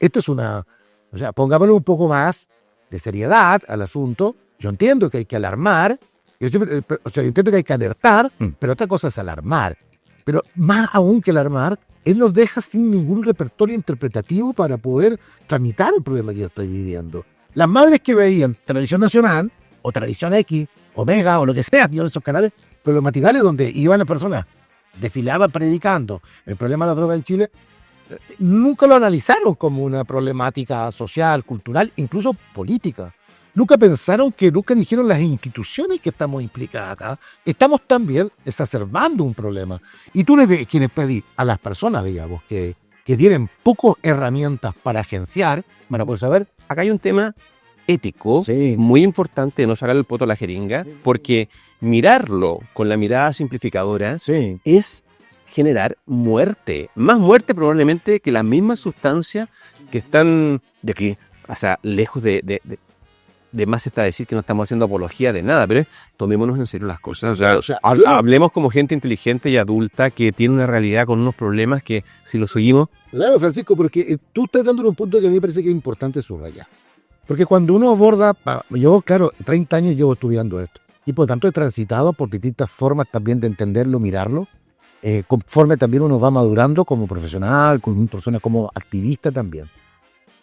Esto es o sea, pongámosle un poco más de seriedad al asunto. Yo entiendo que hay que alarmar, yo entiendo que hay que alertar, pero otra cosa es alarmar. Pero más aún que alarmar, él nos deja sin ningún repertorio interpretativo para poder tramitar el problema que yo estoy viviendo. Las madres que veían Televisión Nacional, o Televisión X, o Mega, o lo que sea, esos canales problematicales donde iban las personas, desfilaban predicando el problema de la droga en Chile, nunca lo analizaron como una problemática social, cultural, incluso política. Nunca pensaron nunca dijeron las instituciones que estamos implicadas acá, estamos también exacerbando un problema. Y tú quienes pedís a las personas, digamos, que tienen pocas herramientas para agenciar, para poder saber. Acá hay un tema ético Sí. muy importante de no sacar el poto a la jeringa, porque mirarlo con la mirada simplificadora Sí. es generar muerte. Más muerte probablemente que las mismas sustancias que están de aquí, o sea, lejos de más está decir que no estamos haciendo apología de nada, pero tomémonos en serio las cosas. O sea, hablemos como gente inteligente y adulta que tiene una realidad con unos problemas que si lo seguimos... Claro, Francisco, porque tú estás dando un punto que a mí me parece que es importante subrayar. Porque cuando uno aborda, yo, claro, 30 años llevo estudiando esto, y por tanto he transitado por distintas formas también de entenderlo, mirarlo, conforme también uno va madurando como profesional, como persona, como activista también.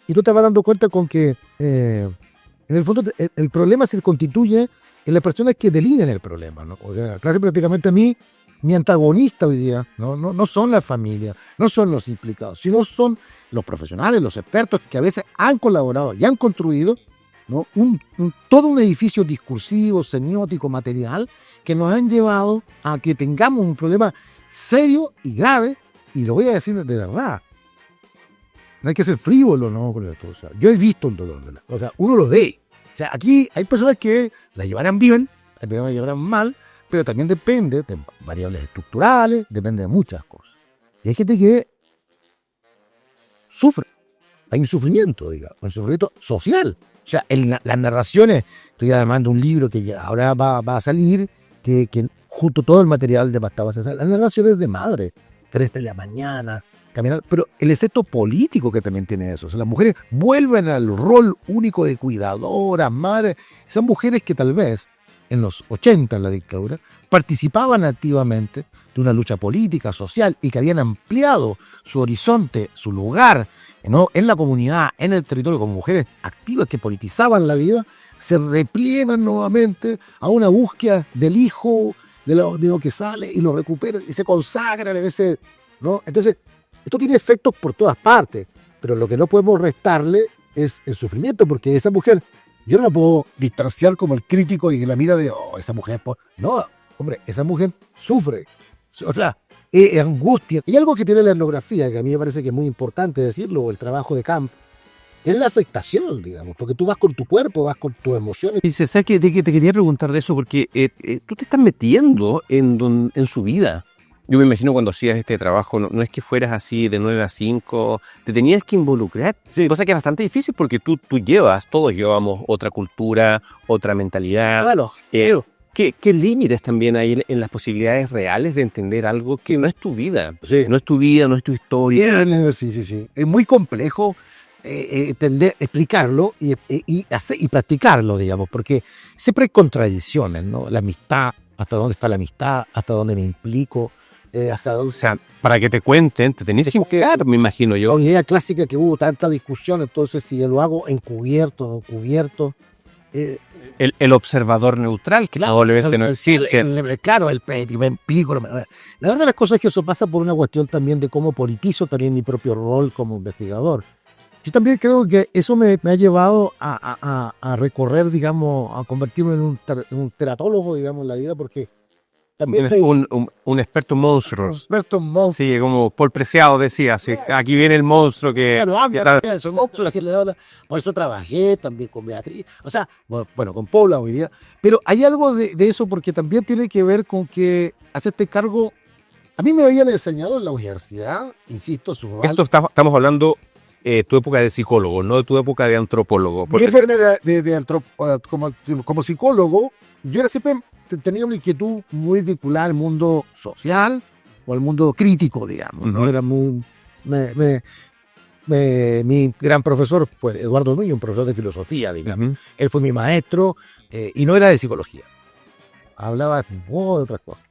Y tú te vas dando cuenta con que, en el fondo, el problema se constituye en las personas que delinean el problema, ¿no? O sea, casi prácticamente a mí, mi antagonista hoy día no son las familias, no son los implicados, sino son los profesionales, los expertos que a veces han colaborado y han construido, ¿no? Todo un edificio discursivo, semiótico, material, que nos han llevado a que tengamos un problema serio y grave, y lo voy a decir de verdad. No hay que ser frívolo, ¿no? Con esto. O sea, yo he visto el dolor, o sea, uno lo ve. O sea, aquí hay personas que la llevarán bien, hay personas que la llevarán mal, pero también depende de variables estructurales, depende de muchas cosas. Y hay gente que sufre. Hay un sufrimiento, digamos, un sufrimiento social. O sea, las narraciones, estoy armando un libro que ya ahora va a salir, que junto todo el material de Basta César, las narraciones de madre, 3 de la mañana, caminar, pero el efecto político que también tiene eso. O sea, las mujeres vuelven al rol único de cuidadoras, madres. Esas mujeres que tal vez en los 80, en la dictadura, participaban activamente de una lucha política, social, y que habían ampliado su horizonte, su lugar, ¿no?, en la comunidad, en el territorio, como mujeres activas que politizaban la vida, se repliegan nuevamente a una búsqueda del hijo, de lo que sale, y lo recuperan, y se consagran a veces, ¿no? Entonces, esto tiene efectos por todas partes, pero lo que no podemos restarle es el sufrimiento, porque esa mujer, yo no la puedo distanciar como el crítico y la mira de, esa mujer, no, hombre, esa mujer sufre, o sea, es angustia. Y algo que tiene la etnografía, que a mí me parece que es muy importante decirlo, o el trabajo de campo, es la afectación, digamos, porque tú vas con tu cuerpo, vas con tus emociones. Y ¿sabes qué? Te quería preguntar de eso, porque tú te estás metiendo en su vida. Yo me imagino cuando hacías este trabajo, no es que fueras así de 9 a 5, te tenías que involucrar, sí, cosa que es bastante difícil porque todos llevamos otra cultura, otra mentalidad. Claro, ¿Qué límites también hay en las posibilidades reales de entender algo que no es tu vida? sí. No es tu vida, no es tu historia. Sí. Es muy complejo explicarlo y practicarlo, digamos, porque siempre hay contradicciones, ¿no? La amistad, hasta dónde está la amistad, hasta dónde me implico, hasta dónde... O sea, para que te cuenten, te tenés que quedar, me imagino yo. La idea clásica que hubo tanta discusión, entonces si yo lo hago encubierto o cubierto... El observador neutral, que probablemente no decir que... Claro, me implico. La verdad de las cosas es que eso pasa por una cuestión también de cómo politizo también mi propio rol como investigador. Yo también creo que eso me ha llevado a recorrer, digamos, a convertirme en un teratólogo, digamos, en la vida, porque también soy Un experto en monstruos. experto en monstruos. Sí, como Paul Preciado decía, sí, aquí viene el monstruo que... Claro, son monstruos, la gente le habla. Por eso trabajé también con Beatriz, o sea, bueno, con Paula hoy día. Pero hay algo de eso porque también tiene que ver con que hace este cargo. A mí me habían enseñado en la universidad, insisto, Esto estamos hablando tu época de psicólogo, no de tu época de antropólogo. Porque como psicólogo, yo siempre tenía una inquietud muy vinculada al mundo social o al mundo crítico, digamos. ¿No? Era muy... mi gran profesor fue Eduardo Núñez, un profesor de filosofía, digamos. Él fue mi maestro y no era de psicología. Hablaba de fútbol, de otras cosas.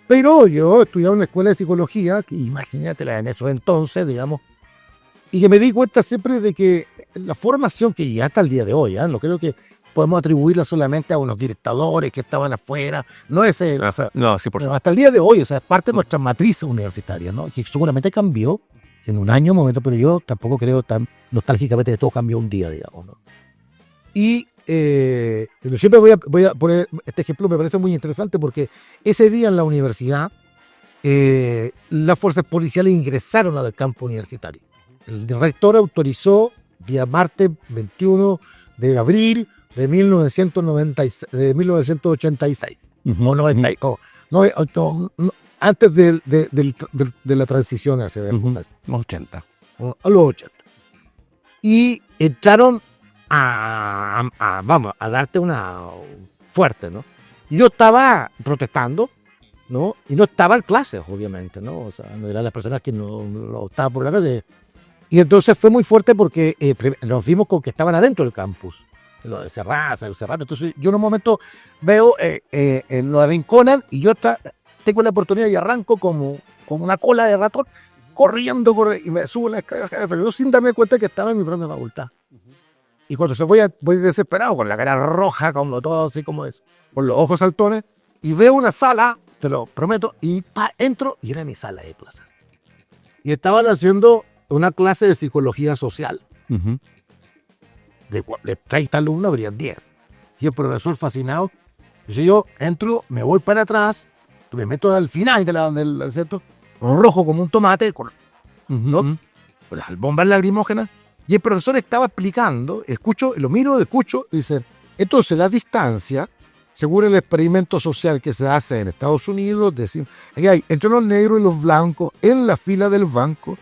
Pero yo estudiaba en una escuela de psicología, que imagínatela en esos entonces, digamos, y que me di cuenta siempre de que la formación que ya hasta el día de hoy, no creo que podemos atribuirla solamente a unos directores que estaban afuera, no es sí, por supuesto. Hasta el día de hoy, o sea, es parte de nuestra matriz universitaria, ¿no? Que seguramente cambió en un año, momento, pero yo tampoco creo tan nostálgicamente que todo cambió un día, digamos, ¿no? Y siempre voy a poner este ejemplo, me parece muy interesante porque ese día en la universidad las fuerzas policiales ingresaron al campo universitario. El rector autorizó día martes 21 de abril de 1986. Antes de la transición hacia los 80. A los 80. Y entraron a darte una fuerte, ¿no? Yo estaba protestando, ¿no? Y no estaba en clases, obviamente, ¿no? O sea, no eran las personas que no estaban por la calle. Y entonces fue muy fuerte porque nos vimos con que estaban adentro del campus, lo de Serrano. Entonces yo en un momento veo lo arrinconan y yo tengo la oportunidad y arranco como una cola de ratón, corriendo y me subo la escalera, pero yo sin darme cuenta que estaba en mi propia facultad. Y cuando voy desesperado, con la cara roja, como todo así como es, con los ojos saltones, y veo una sala, te lo prometo, y entro y era mi sala de clases. Y estaban haciendo una clase de psicología social. De 30 alumnos habrían 10. Y el profesor fascinado. Dice, yo entro, me voy para atrás, me meto al final del centro, rojo como un tomate, con las bombas lacrimógenas. Y el profesor estaba explicando, lo miro, escucho, dice, entonces la distancia, según el experimento social que se hace en Estados Unidos, decimos, hay entre los negros y los blancos, en la fila del banco.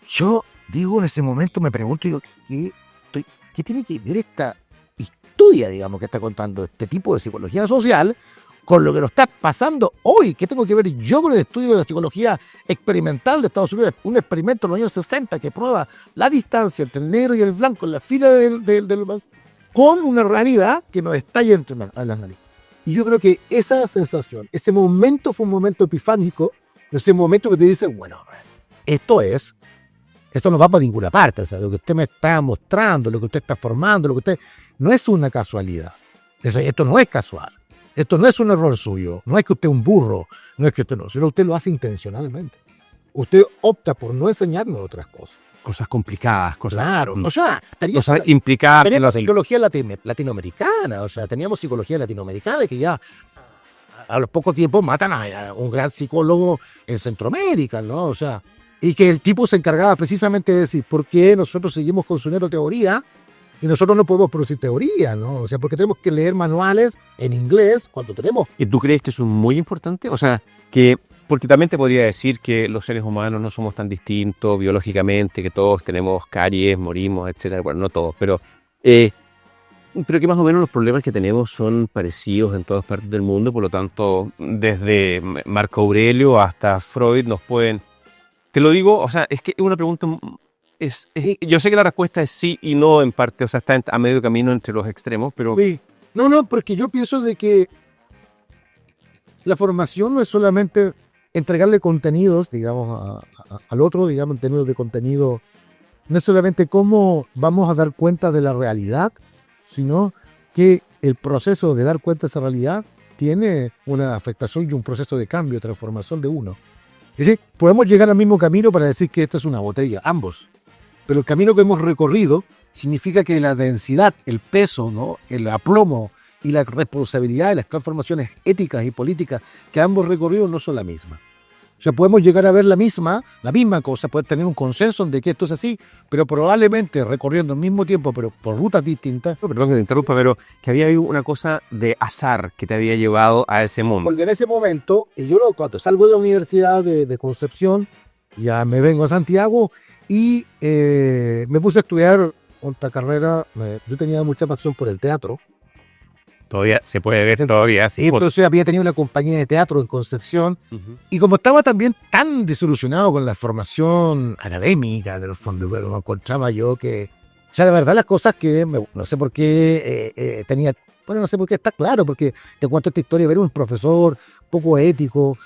Yo digo, en ese momento me pregunto, digo, ¿qué tiene que ver esta historia, digamos, que está contando este tipo de psicología social con lo que nos está pasando hoy? ¿Qué tengo que ver yo con el estudio de la psicología experimental de Estados Unidos? Un experimento en los años 60 que prueba la distancia entre el negro y el blanco en la fila del banco con una realidad que nos estalla entre las narices. Y yo creo que esa sensación, ese momento fue un momento epifánico, ese momento que te dice, bueno, esto no va para ninguna parte, o sea, lo que usted me está mostrando, lo que usted está formando, no es una casualidad. Esto no es casual. Esto no es un error suyo. No es que usted es un burro, no es que usted no, sino usted lo hace intencionalmente. Usted opta por no enseñarme otras cosas. Cosas complicadas, cosas... Claro, o sea, implicadas... Teníamos psicología latinoamericana, o sea, teníamos psicología latinoamericana que ya a los pocos tiempos matan a un gran psicólogo en Centroamérica, ¿no? O sea, y que el tipo se encargaba precisamente de decir, ¿por qué nosotros seguimos consumiendo teoría y nosotros no podemos producir teoría, ¿no? O sea, porque tenemos que leer manuales en inglés cuando tenemos... ¿Y tú crees que eso es muy importante? O sea, porque también te podría decir que los seres humanos no somos tan distintos biológicamente, que todos tenemos caries, morimos, etcétera. Bueno, no todos, pero que más o menos los problemas que tenemos son parecidos en todas partes del mundo, por lo tanto, desde Marco Aurelio hasta Freud nos pueden... Te lo digo, o sea, es que es una pregunta Yo sé que la respuesta es sí y no en parte, o sea, está a medio camino entre los extremos, pero Sí. No, porque yo pienso de que la formación no es solamente entregarle contenidos, digamos, al otro, digamos, en términos de contenido, no es solamente cómo vamos a dar cuenta de la realidad, sino que el proceso de dar cuenta de esa realidad tiene una afectación y un proceso de cambio, transformación de uno. Es decir, podemos llegar al mismo camino para decir que esto es una botella, ambos. Pero el camino que hemos recorrido significa que la densidad, el peso, ¿no? El aplomo y la responsabilidad de las transformaciones éticas y políticas que ambos recorridos no son la misma. O sea, podemos llegar a ver la misma cosa, poder tener un consenso de que esto es así, pero probablemente recorriendo al mismo tiempo, pero por rutas distintas. perdón que te interrumpa, pero que había habido una cosa de azar que te había llevado a ese mundo. Porque en ese momento, cuando salgo de la Universidad de Concepción, ya me vengo a Santiago y me puse a estudiar otra carrera. Yo tenía mucha pasión por el teatro. Todavía se puede ver, todavía, sí. Entonces había tenido una compañía de teatro en Concepción. Y como estaba también tan desilusionado con la formación académica, del fondo, pero me encontraba yo que, o sea, la verdad, las cosas que no sé por qué tenía, bueno, no sé por qué está claro, porque te cuento esta historia de ver un profesor poco ético,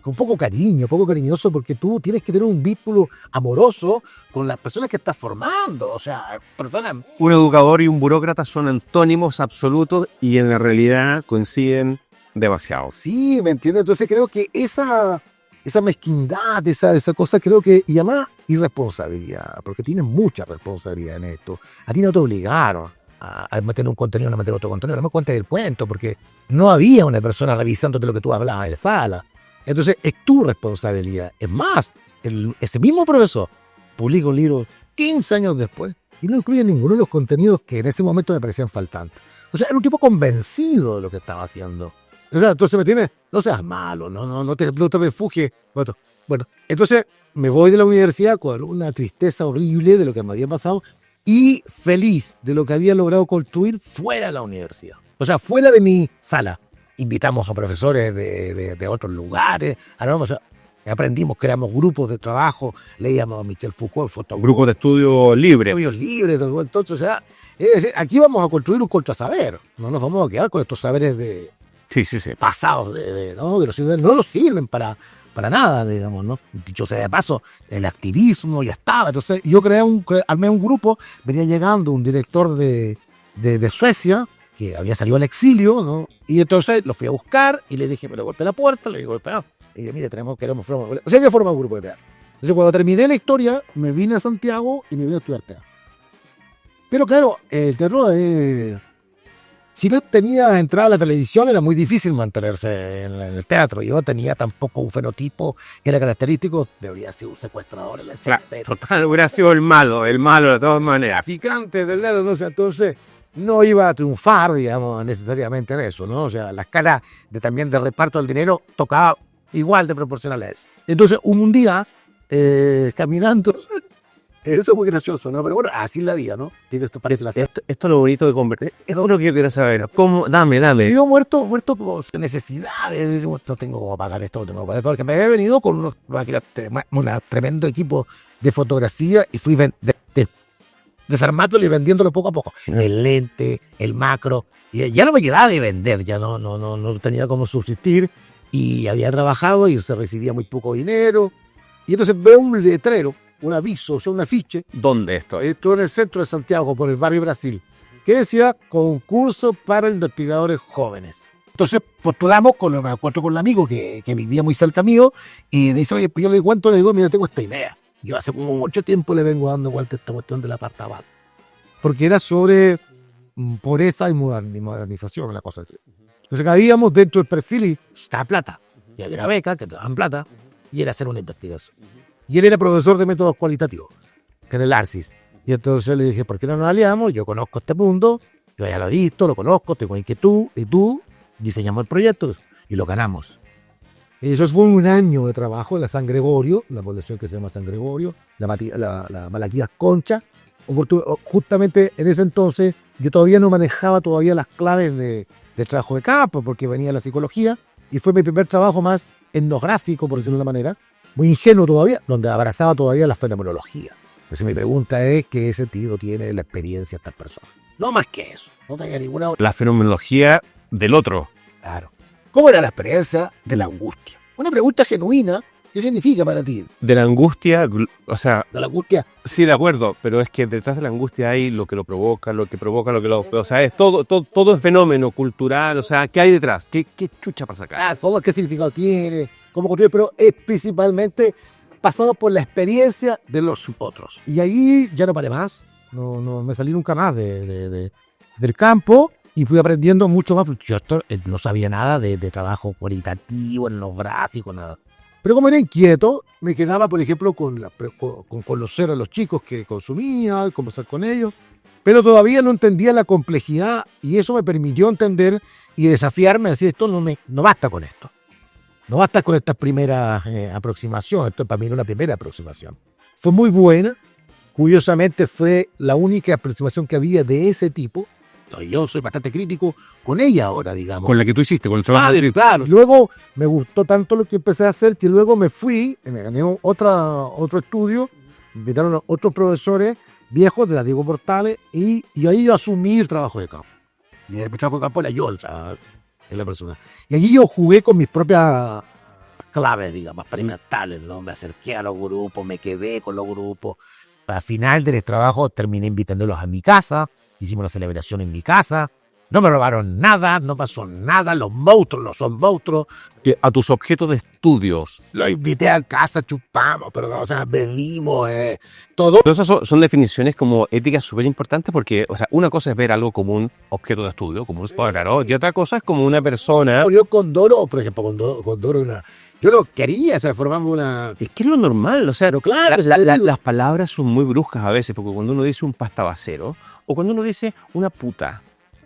con poco cariño, poco cariñoso, porque tú tienes que tener un vínculo amoroso con las personas que estás formando. O sea, personas. Un educador y un burócrata son antónimos absolutos y en la realidad coinciden demasiado. Sí, ¿me entiendes? Entonces creo que esa mezquindad, esa cosa, creo que, y además irresponsabilidad, porque tienes mucha responsabilidad en esto. A ti no te obligaron a meter un contenido, a meter otro contenido. No me cuentes del cuento, porque no había una persona revisándote lo que tú hablabas en sala. Entonces es tu responsabilidad. Es más, ese mismo profesor publica un libro 15 años después y no incluye ninguno de los contenidos que en ese momento me parecían faltantes. O sea, era un tipo convencido de lo que estaba haciendo. O sea, entonces me tiene, no seas malo, no te refugies. Bueno, entonces me voy de la universidad con una tristeza horrible de lo que me había pasado y feliz de lo que había logrado construir fuera de la universidad. O sea, fuera de mi sala. Invitamos a profesores de otros lugares, aprendimos, creamos grupos de trabajo, leíamos a Michel Foucault, Grupos de estudio libre. Estudios libres, entonces, o sea, aquí vamos a construir un contrasaber, no nos vamos a quedar con estos saberes pasados, ¿no? Que no nos sirven para nada, digamos, ¿no? Dicho sea de paso, el activismo ya estaba, entonces yo armé un grupo, venía llegando un director de Suecia, que había salido al exilio, ¿no? Y entonces lo fui a buscar y le dije, me lo golpeé la puerta, le digo, golpeado. Y dije, mire, queremos formar. O sea, había formado un grupo de teatro. Entonces, cuando terminé la historia, me vine a Santiago y me vine a estudiar teatro. Pero claro, el teatro, si no tenía entrada a la televisión, era muy difícil mantenerse en el teatro. Yo tenía tampoco un fenotipo que era característico, debería ser un secuestrador en la escena. Total, hubiera sido el malo de todas maneras. Traficante del dedo, no sé, entonces no iba a triunfar, digamos, necesariamente en eso, ¿no? O sea, la escala también de reparto del dinero tocaba igual de proporcional a eso. Entonces, un día, caminando, eso es muy gracioso, ¿no? Pero bueno, así es la vida, ¿no? Parece Esto es lo bonito de convertir. Es lo que yo quiero saber. ¿Cómo? Dame. Yo muerto por necesidades. No tengo cómo pagar esto, no tengo cómo pagar. Porque me había venido con un tremendo equipo de fotografía y fui desarmándolo y vendiéndolo poco a poco. El lente, el macro. Y ya no me quedaba de vender, ya no tenía cómo subsistir. Y había trabajado y se recibía muy poco dinero. Y entonces veo un letrero, un aviso, o sea, un afiche. ¿Dónde esto? Esto en el centro de Santiago, por el barrio Brasil, que decía concurso para investigadores jóvenes. Entonces postulamos, me encuentro con un amigo que vivía muy cerca mío y me dice, oye, pues yo le cuento, le digo, mira, tengo esta idea. Yo hace mucho tiempo le vengo dando vuelta a esta cuestión de la parta base. Porque era sobre pobreza y modernización, una cosa así. Entonces cabíamos dentro del perfil y está plata. Y había una beca que te daban plata y era hacer una investigación. Y él era profesor de métodos cualitativos, que era el ARCIS. Y entonces le dije, ¿por qué no nos aliamos? Yo conozco este mundo, yo ya lo he visto, lo conozco, tengo inquietud, y tú diseñamos el proyecto y lo ganamos. Y eso fue un año de trabajo en la San Gregorio, la población que se llama San Gregorio, la Malaquías Concha. Justamente en ese entonces yo todavía no manejaba las claves de trabajo de campo, porque venía la psicología, y fue mi primer trabajo más etnográfico, por decirlo de una manera, muy ingenuo todavía, donde abrazaba todavía la fenomenología. Entonces mi pregunta es qué sentido tiene la experiencia de estas personas. No más que eso, no tenía ninguna... La fenomenología del otro. Claro. ¿Cómo era la experiencia de la angustia? Una pregunta genuina. ¿Qué significa para ti? De la angustia, o sea, De la angustia. sí, de acuerdo, pero es que detrás de la angustia hay lo que lo provoca, lo que provoca, lo que lo... O sea, es todo es fenómeno cultural, o sea, ¿qué hay detrás? ¿Qué chucha para sacar? Todo qué significado tiene, cómo construye, pero es principalmente pasado por la experiencia de los otros. Y ahí ya no paré más, no me salí nunca más del campo y fui aprendiendo mucho más. Yo no sabía nada de trabajo cualitativo en los brazos, nada. Pero como era inquieto, me quedaba, por ejemplo, con conocer a los chicos que consumía, conversar con ellos, pero todavía no entendía la complejidad y eso me permitió entender y desafiarme a decir, esto no basta con esto. No basta con esta primera aproximación, esto para mí era una primera aproximación. Fue muy buena, curiosamente fue la única aproximación que había de ese tipo. Yo soy bastante crítico con ella ahora, digamos. Con la que tú hiciste, con el trabajo. Claro. Luego me gustó tanto lo que empecé a hacer que luego me fui, me gané otro estudio, me invitaron a otros profesores viejos de la Diego Portales y ahí yo asumí el trabajo de campo. Y el trabajo de campo era yo la persona. Y allí yo jugué con mis propias claves, digamos, experimentales, ¿no? Me acerqué a los grupos, me quedé con los grupos. Al final del trabajo terminé invitándolos a mi casa, hicimos una celebración en mi casa, no me robaron nada, no pasó nada, los monstruos no son monstruos. A tus objetos de estudios. Los invité a casa, chupamos, pero, o sea, bebimos, todo. Todas esas son definiciones como éticas súper importantes porque, o sea, una cosa es ver algo como un objeto de estudio, como un spoiler, ¿no? Y otra cosa es como una persona. Yo con Doro, por ejemplo, con Doro yo lo quería, o sea, formamos una... Es que es lo normal, o sea, Pero claro, las palabras son muy bruscas a veces, porque cuando uno dice un pastabacero, o cuando uno dice una puta,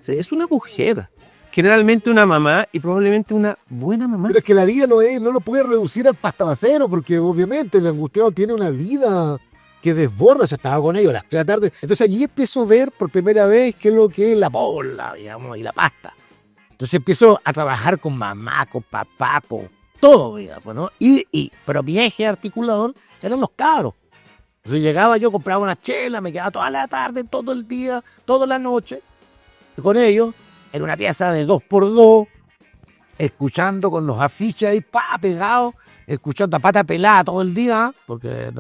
es una mujer. Generalmente una mamá y probablemente una buena mamá. Pero es que la vida no lo puede reducir al pastabacero, porque obviamente el angustiado tiene una vida que desborda. Se estaba con ellos a las 3 de la tarde. Entonces allí empiezo a ver por primera vez qué es lo que es la bola, digamos, y la pasta. Entonces empiezo a trabajar con mamá, con papá, con todo, digamos, ¿no? Pero mi eje articulador eran los cabros. Entonces llegaba yo, compraba una chela, me quedaba toda la tarde, todo el día, toda la noche, con ellos, en una pieza de 2x2, escuchando con los afiches ahí, pegados, escuchando a pata pelada todo el día, porque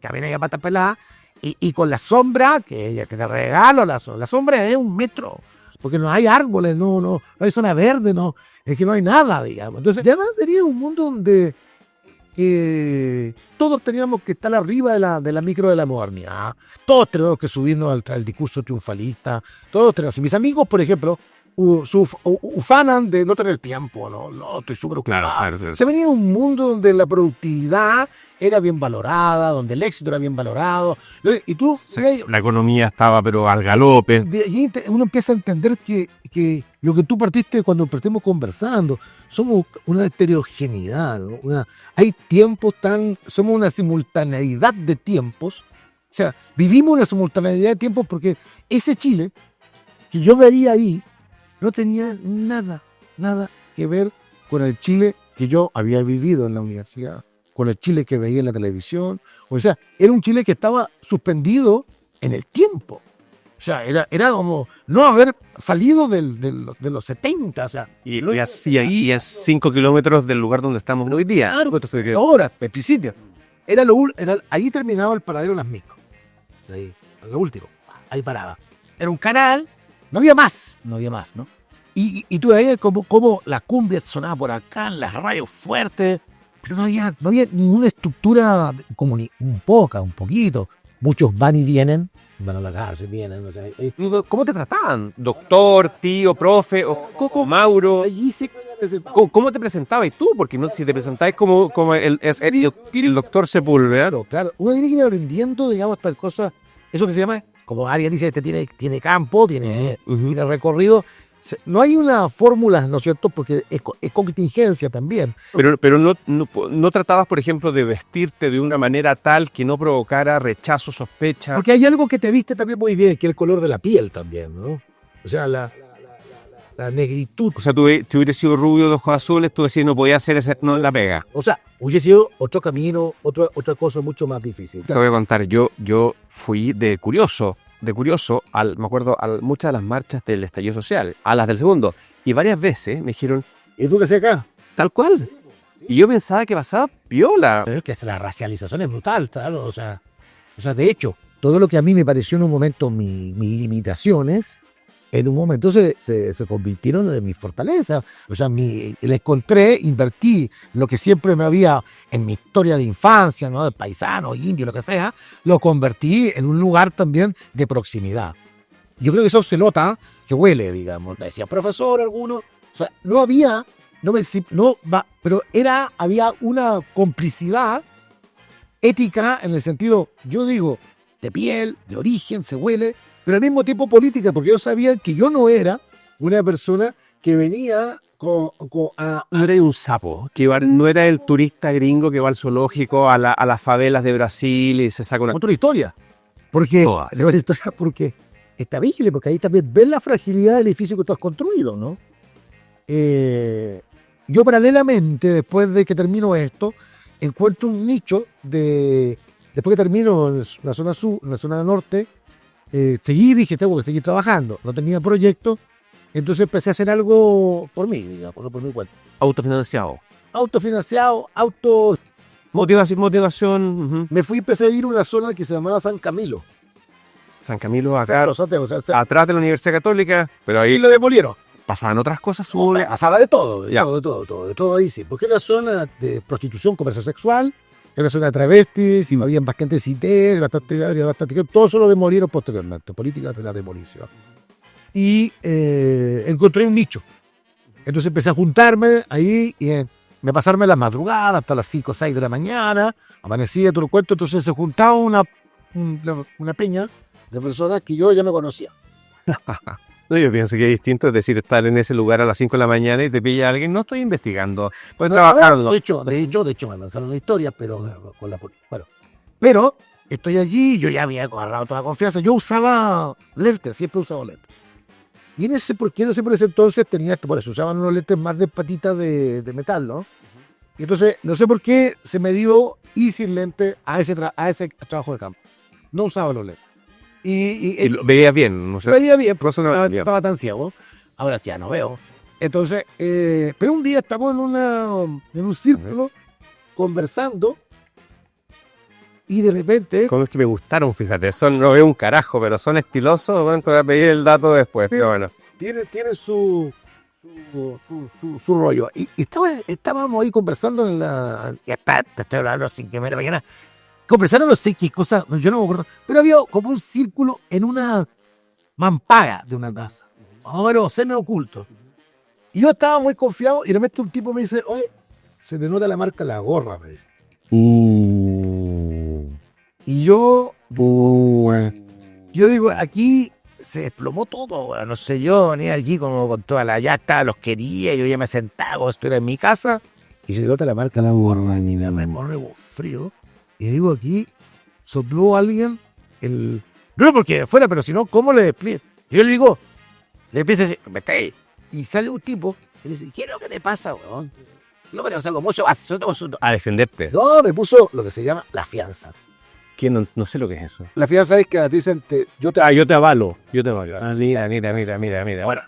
caminé a pata pelada, y con la sombra, que te regalo, la sombra es 1 metro, porque no hay árboles, no hay zona verde, es que no hay nada, digamos. Entonces, ya sería un mundo donde todos teníamos que estar arriba de la micro de la modernidad, todos tenemos que subirnos al discurso triunfalista, todos tenemos. Mis amigos, por ejemplo, ufanan de no tener tiempo, no, estoy súper ocupado. Claro. Se venía un mundo donde la productividad era bien valorada, donde el éxito era bien valorado, y tú... La economía estaba pero al galope. De ahí uno empieza a entender que lo que tú partiste cuando partimos conversando, somos una heterogeneidad, ¿no? Hay tiempos somos una simultaneidad de tiempos, o sea, vivimos una simultaneidad de tiempos porque ese Chile que yo veía ahí no tenía nada que ver con el Chile que yo había vivido en la universidad, con el Chile que veía en la televisión. O sea, era un Chile que estaba suspendido en el tiempo. O sea, era como no haber salido de los 70. O sea, Y ahí es 5 kilómetros del lugar donde estamos hoy día. Claro, pero ahora, al principio, ahí terminaba el paradero Las Micos. Ahí, lo último, ahí paraba. Era un canal, no había más, ¿no? Y tú veías como la cumbia sonaba por acá, en las radios fuertes, pero no había ninguna estructura, como un poquito. Muchos van y vienen, van a la cárcel, vienen, o sea, ¿Cómo te trataban? ¿Doctor, tío, profe, o Mauro? allí sí. ¿Cómo te presentabas tú? Porque no, si te presentabas como el doctor Sepúlveda. Claro, uno tiene que ir aprendiendo, digamos, tal cosa, eso que se llama, como alguien dice, tiene campo, tiene recorrido. No hay una fórmula, ¿no es cierto? Porque es contingencia también. Pero no tratabas, por ejemplo, de vestirte de una manera tal que no provocara rechazo, sospecha. Porque hay algo que te viste también muy bien, que es el color de la piel también, ¿no? O sea, la negritud. O sea, tú hubieras sido rubio de ojos azules, tú decías no podía hacer no, la pega. O sea, hubiese sido otro camino, otra cosa mucho más difícil. Te voy a contar, yo fui de curioso, me acuerdo, a muchas de las marchas del estallido social, a las del segundo, y varias veces me dijeron, ¿Y tú qué hacías acá? tal cual. Y yo pensaba que pasaba piola. Pero es que la racialización es brutal, claro. O sea, de hecho, todo lo que a mí me pareció en un momento mis limitaciones, en un momento se convirtieron en mis fortalezas. O sea, le encontré, invertí lo que siempre me había en mi historia de infancia, ¿no? De paisano, indio, lo que sea, lo convertí en un lugar también de proximidad. Yo creo que eso se nota, se huele, digamos. Me decía profesor alguno. O sea, no había, pero había una complicidad ética en el sentido, yo digo, de piel, de origen, se huele, pero al mismo tiempo política, porque yo sabía que yo no era una persona que venía No era un sapo, no era el turista gringo que va al zoológico, a las favelas de Brasil y se saca una... otra historia. Porque, está vigile, porque ahí también ves la fragilidad del edificio que tú has construido, ¿no? Yo paralelamente, después de que termino esto, encuentro un nicho después que termino en la zona sur, en la zona norte, dije, tengo que seguir trabajando. No tenía proyecto, entonces empecé a hacer algo por mí, digamos, por mi cuenta. Autofinanciado. Autofinanciado, Motivación. Me empecé a ir a una zona que se llamaba San Camilo. San Camilo, Atrás de la Universidad Católica, pero ahí y lo demolieron. pasaban otras cosas. Pasaba de todo, de todo ahí sí. Porque era una zona de prostitución, comercio sexual, era una zona de travestis, y había bastante cité, bastante, todo eso lo demolieron posteriormente, políticas de la demolición. Y encontré un nicho. Entonces empecé a juntarme ahí y me pasarme las madrugadas hasta las 5 o 6 de la mañana, amanecía, todo lo cuento, entonces se juntaba una peña de personas que yo ya me conocía. No, yo pienso que es distinto, es decir, estar en ese lugar a las 5 de la mañana y te pilla alguien, no estoy investigando, estoy trabajando. De hecho, me lanzaron una historia, pero pero estoy allí, yo ya había agarrado toda la confianza, yo usaba lentes, siempre he usado lentes. Y no sé por ese entonces tenía esto, por eso usaban unos lentes más de patita de metal, ¿no? Y entonces, no sé por qué se me dio ir sin lentes a ese trabajo de campo. No usaba los lentes. Y veía bien, no sé. Veía bien, estaba tan ciego. Ahora ya no veo. Entonces, pero un día estamos en un círculo conversando y de repente... Como es que me gustaron, fíjate, no veo un carajo, pero son estilosos, bueno, te voy a pedir el dato después, pero bueno. Tiene su rollo. Y estábamos ahí conversando te estoy hablando sin que me la mañana. Conversaron no sé qué cosa, yo no me acuerdo, pero había como un círculo en una mampaga de una casa. Bueno, semi oculto. Y yo estaba muy confiado y de repente un tipo me dice, oye, se te nota la marca de la gorra, me dice. Y yo digo, aquí se desplomó todo, no sé, yo venía aquí como con toda ya estaba, los quería, yo ya me sentaba como si estuviera en mi casa y se nota la marca de la gorra, y me morre frío. Y digo, aquí sopló alguien no porque fuera, pero si no, ¿cómo le despliegue? Y yo le digo, le empiezo a decir, vete ahí. Y sale un tipo y le dice, ¿qué es lo que te pasa, weón? No, pero salgo mucho más. A defenderte. No, me puso lo que se llama la fianza. Que no sé lo que es eso. La fianza es que te dicen, yo te avalo. Mira. Bueno,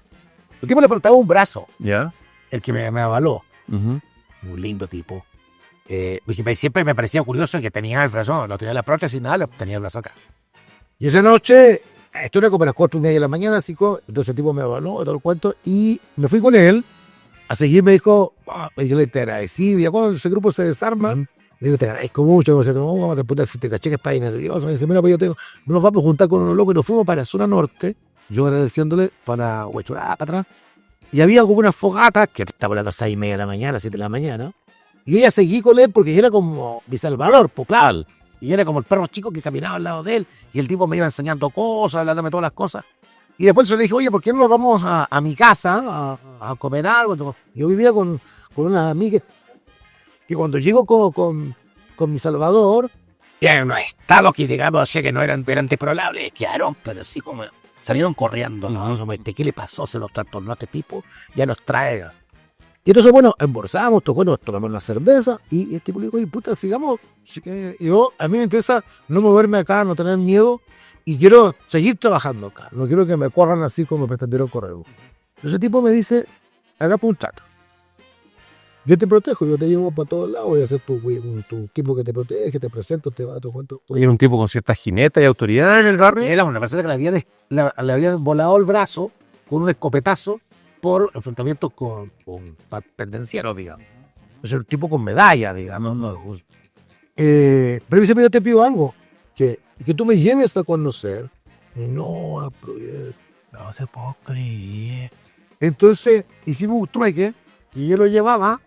el tipo le faltaba un brazo. ¿Ya? El que me avaló. Un lindo tipo. Siempre me parecía curioso que tenía el brazo, no tenía la prótesis, nada, tenía el brazo acá. Y esa noche, esto era como a las 4:30 de la mañana, entonces el tipo me avaló, todo el cuento, y me fui con él a seguir. Me dijo, yo le agradecí, y cuando ese grupo se desarma, le digo, te agradezco mucho, vamos a puta, si te caché que es país nervioso. Me dice, mira, pues nos vamos a juntar con unos locos, y nos fuimos para zona norte, yo agradeciéndole, para Huechurá, para atrás, y había como unas fogatas, que estaba a las 6:30 de la mañana, 7 de la mañana. Y yo ya seguí con él porque era como mi salvador, claro. Y era como el perro chico que caminaba al lado de él. Y el tipo me iba enseñando cosas, hablándome todas las cosas. Y después yo le dije, oye, ¿por qué no nos vamos a mi casa a comer algo? Yo vivía con una amiga. Y cuando llego con mi salvador, ya en un estado que digamos, que no eran deplorables, quedaron, pero así como salieron corriendo. No, ¿qué le pasó? Se nos trastornó a este tipo, ya nos trae. Y entonces, bueno, embolsamos, nos tomamos una cerveza y el tipo le dijo, oye, puta, sigamos. A mí me interesa no moverme acá, no tener miedo y quiero seguir trabajando acá. No quiero que me corran así como pretendieron correr. Entonces el tipo me dice, hagamos un trato. Yo te protejo, yo te llevo para todos lados, voy a ser tu equipo que te protege, te presento, te va a tu cuento. Y era un tipo con cierta jineta y autoridad en el barrio. Era una persona que le habían volado el brazo con un escopetazo por enfrentamientos con pendencieros, digamos. Es un tipo con medalla, digamos. No, pero dice, yo te pido algo, que tú me lleves a conocer. Y no, no se puede creer. Entonces hicimos un trueque y yo lo llevaba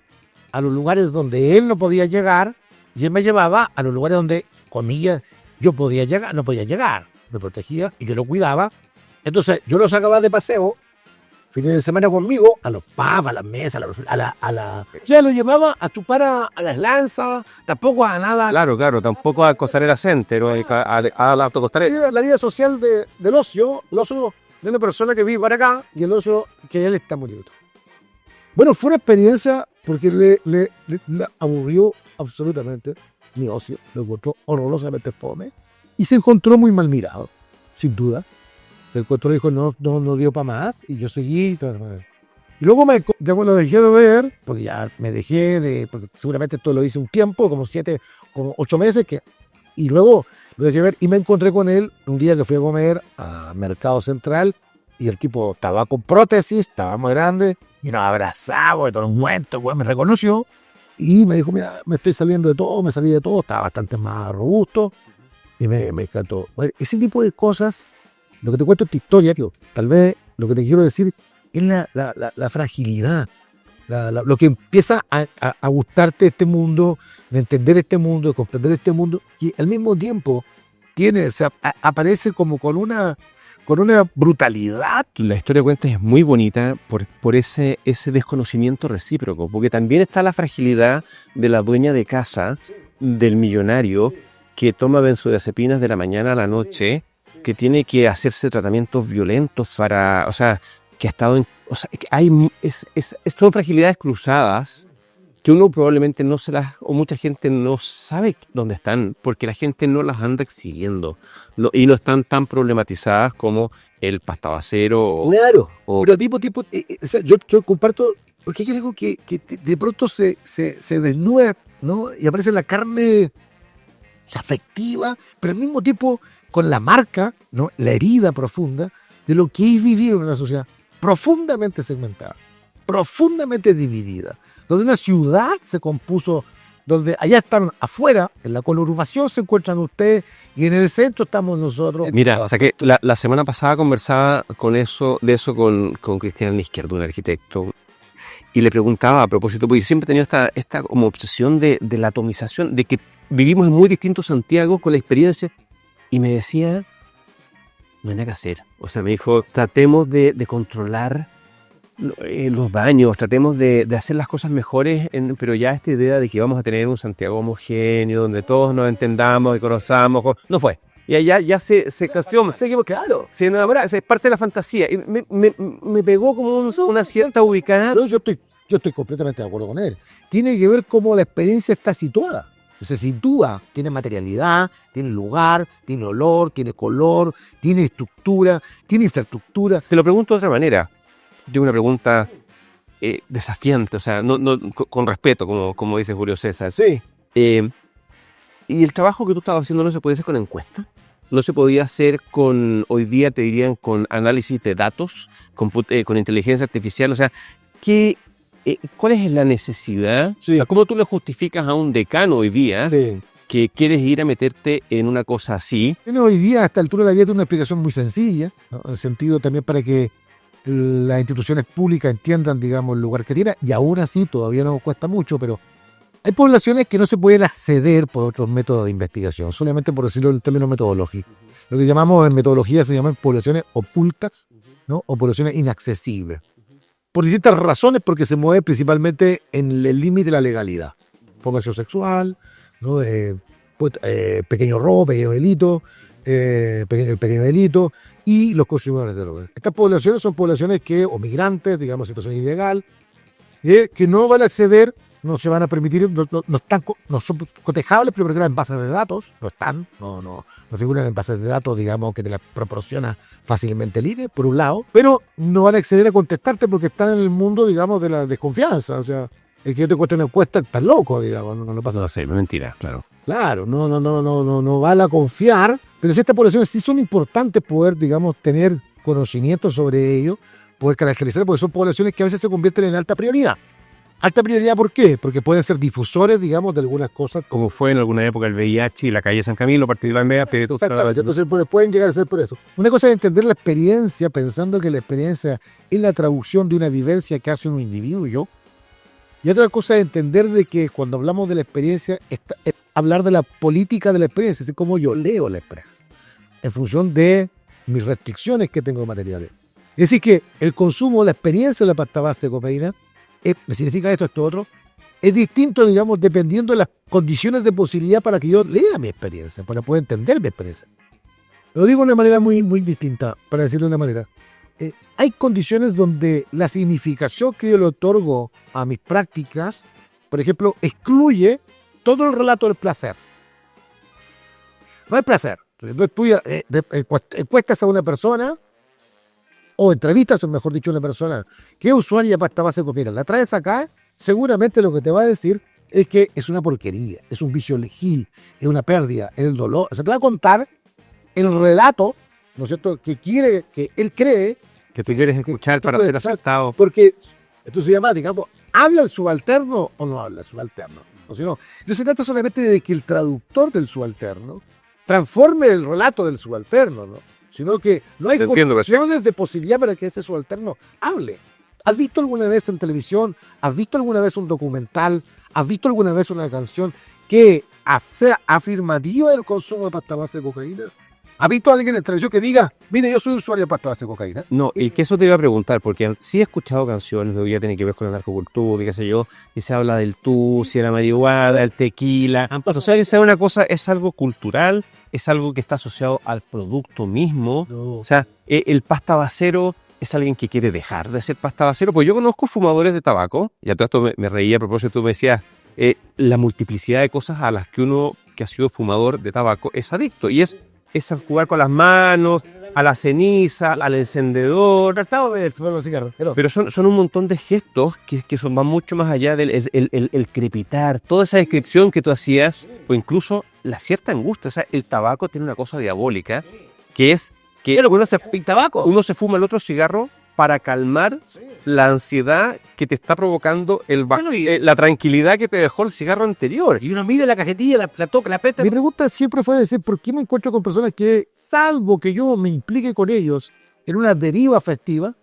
a los lugares donde él no podía llegar y él me llevaba a los lugares donde, comillas, yo podía llegar, no podía llegar. Me protegía y yo lo cuidaba. Entonces yo lo sacaba de paseo fines de semana conmigo a los pubs, a las mesas, a la... Ya lo llevaba a chupar a las lanzas, tampoco a nada. Claro, tampoco a Costanera Center o a la autocostanera. La vida social del ocio, el ocio de una persona que vive para acá y el ocio que él está muy libre. Bueno, fue una experiencia porque le aburrió absolutamente mi ocio, lo encontró horrorosamente fome y se encontró muy mal mirado, sin duda. Se encontró y dijo, no dio para más y yo seguí. Y luego lo dejé de ver, porque ya me porque seguramente esto lo hice un tiempo, como 8 meses, y luego lo dejé ver y me encontré con él un día que fui a comer a Mercado Central y el tipo estaba con prótesis, estaba muy grande, y nos abrazaba, y todo un momento, me reconoció y me dijo, mira, me estoy saliendo de todo, me salí de todo, estaba bastante más robusto y me encantó. Ese tipo de cosas, lo que te cuento esta historia, que tal vez lo que te quiero decir es la fragilidad, lo que empieza a gustarte este mundo, de entender este mundo, de comprender este mundo, y al mismo tiempo aparece como con una brutalidad. La historia que cuentas es muy bonita por ese desconocimiento recíproco, porque también está la fragilidad de la dueña de casas, del millonario que toma benzodiazepinas de la mañana a la noche, que tiene que hacerse tratamientos violentos que ha estado son fragilidades cruzadas que uno probablemente o mucha gente no sabe dónde están, porque la gente no las anda exhibiendo y no están tan problematizadas como el pastabacero. Claro, pero tipo, yo comparto, porque hay algo que de pronto se desnuda, ¿no? Y aparece la carne afectiva, pero al mismo tiempo con la marca, ¿no? La herida profunda de lo que es vivir en una sociedad profundamente segmentada, profundamente dividida, donde una ciudad se compuso, donde allá están afuera, en la conurbación se encuentran ustedes y en el centro estamos nosotros. Mira, o sea que la semana pasada conversaba de eso con Cristian Nisquer, un arquitecto, y le preguntaba a propósito, porque siempre he tenido esta como obsesión de la atomización, de que vivimos en muy distintos Santiago con la experiencia, y me decía, no hay nada que hacer. O sea, me dijo, tratemos de controlar los baños, tratemos de hacer las cosas mejores, pero ya esta idea de que vamos a tener un Santiago homogéneo, donde todos nos entendamos y conozcamos, no fue. Y allá ya se casó, claro, se enamora, es parte de la fantasía. Y me pegó como una cierta ubicada. Yo estoy completamente de acuerdo con él. Tiene que ver cómo la experiencia está situada. Se sitúa, tiene materialidad, tiene lugar, tiene olor, tiene color, tiene estructura, tiene infraestructura. Te lo pregunto de otra manera. Tengo una pregunta desafiante, o sea, no, con respeto, como dice Julio César. Sí. ¿Y el trabajo que tú estabas haciendo no se podía hacer con encuesta? ¿No se podía hacer hoy día te dirían, con análisis de datos, con inteligencia artificial? O sea, ¿cuál es la necesidad? Sí. ¿Cómo tú le justificas a un decano hoy día que quieres ir a meterte en una cosa así? Hoy día, a esta altura de la vida, tiene una explicación muy sencilla, ¿no? En el sentido también para que las instituciones públicas entiendan, digamos, el lugar que tiene, y aún así todavía no cuesta mucho, pero hay poblaciones que no se pueden acceder por otros métodos de investigación, solamente por decirlo en términos metodológicos. Lo que llamamos en metodología se llaman poblaciones ocultas, ¿no? O poblaciones inaccesibles. Por distintas razones, porque se mueve principalmente en el límite de la legalidad. Población sexual, ¿no? Pequeño robo, pequeño delito, el pequeño delito y los consumidores de drogas. Estas poblaciones son poblaciones o migrantes, digamos, en situación ilegal, que no van a acceder, no se van a permitir, no son cotejables, pero porque en bases de datos, no figuran en bases de datos, digamos, que te las proporciona fácilmente el INE, por un lado, pero no van a acceder a contestarte porque están en el mundo, digamos, de la desconfianza. O sea, el que yo te cueste una encuesta está loco, digamos, no pasa nada. No sé, es mentira, claro. Claro, no van a confiar, pero si estas poblaciones sí son importantes poder, digamos, tener conocimiento sobre ello, poder caracterizar, porque son poblaciones que a veces se convierten en alta prioridad. Alta prioridad, ¿por qué? Porque pueden ser difusores, digamos, de algunas cosas. Como fue en alguna época el VIH y la calle San Camilo, partido de la MEA, Exactamente, entonces pueden llegar a ser por eso. Una cosa es entender la experiencia, pensando que la experiencia es la traducción de una vivencia que hace un individuo y yo. Y otra cosa es entender de que cuando hablamos de la experiencia, es hablar de la política de la experiencia, es cómo yo leo la experiencia, en función de mis restricciones que tengo materiales. Es decir, que el consumo, la experiencia de la pasta base de cocaína, significa esto otro, es distinto, digamos, dependiendo de las condiciones de posibilidad para que yo lea mi experiencia, para poder entender mi experiencia. Lo digo de una manera muy, muy distinta, para decirlo de una manera. Hay condiciones donde la significación que yo le otorgo a mis prácticas, por ejemplo, excluye todo el relato del placer. No hay placer. Si tú encuestas a una persona, o entrevistas, o mejor dicho, a una persona que es usuaria de pasta base de cocaína, la traes acá, seguramente lo que te va a decir es que es una porquería, es un vicio legil, es una pérdida, es el dolor. O sea, te va a contar el relato, ¿no es cierto?, que él cree que tú quieres escuchar para ser aceptado. Porque esto se llama, digamos, ¿habla el subalterno o no habla el subalterno? O si no se trata solamente de que el traductor del subalterno transforme el relato del subalterno, ¿no? Sino que no hay condiciones de posibilidad para que ese subalterno hable. ¿Has visto alguna vez en televisión, has visto alguna vez un documental, has visto alguna vez una canción que sea afirmativa del consumo de pasta base de cocaína? ¿Has visto a alguien en televisión que diga, mire, yo soy usuario de pasta base de cocaína? No, y que eso te iba a preguntar, porque sí he escuchado canciones de hoy día tiene que ver con la narcocultura, y qué sé yo, y se habla del tusi, la marihuana, el tequila. O sea, esa es una cosa, es algo cultural, es algo que está asociado al producto mismo. No. O sea, el pasta basero es alguien que quiere dejar de ser pasta basero, pues yo conozco fumadores de tabaco, y a todo esto me reía a propósito, tú me decías, la multiplicidad de cosas a las que uno que ha sido fumador de tabaco es adicto, y es jugar con las manos, a la ceniza, al encendedor. Pero son un montón de gestos que van mucho más allá del el crepitar, toda esa descripción que tú hacías, o incluso la cierta angustia. O sea, el tabaco tiene una cosa diabólica, que es que uno se fuma el otro cigarro para calmar la ansiedad que te está provocando la tranquilidad que te dejó el cigarro anterior. Y uno mide la cajetilla, la toca, la aprieta. Mi pregunta siempre fue decir, ¿por qué me encuentro con personas que, salvo que yo me implique con ellos en una deriva afectiva,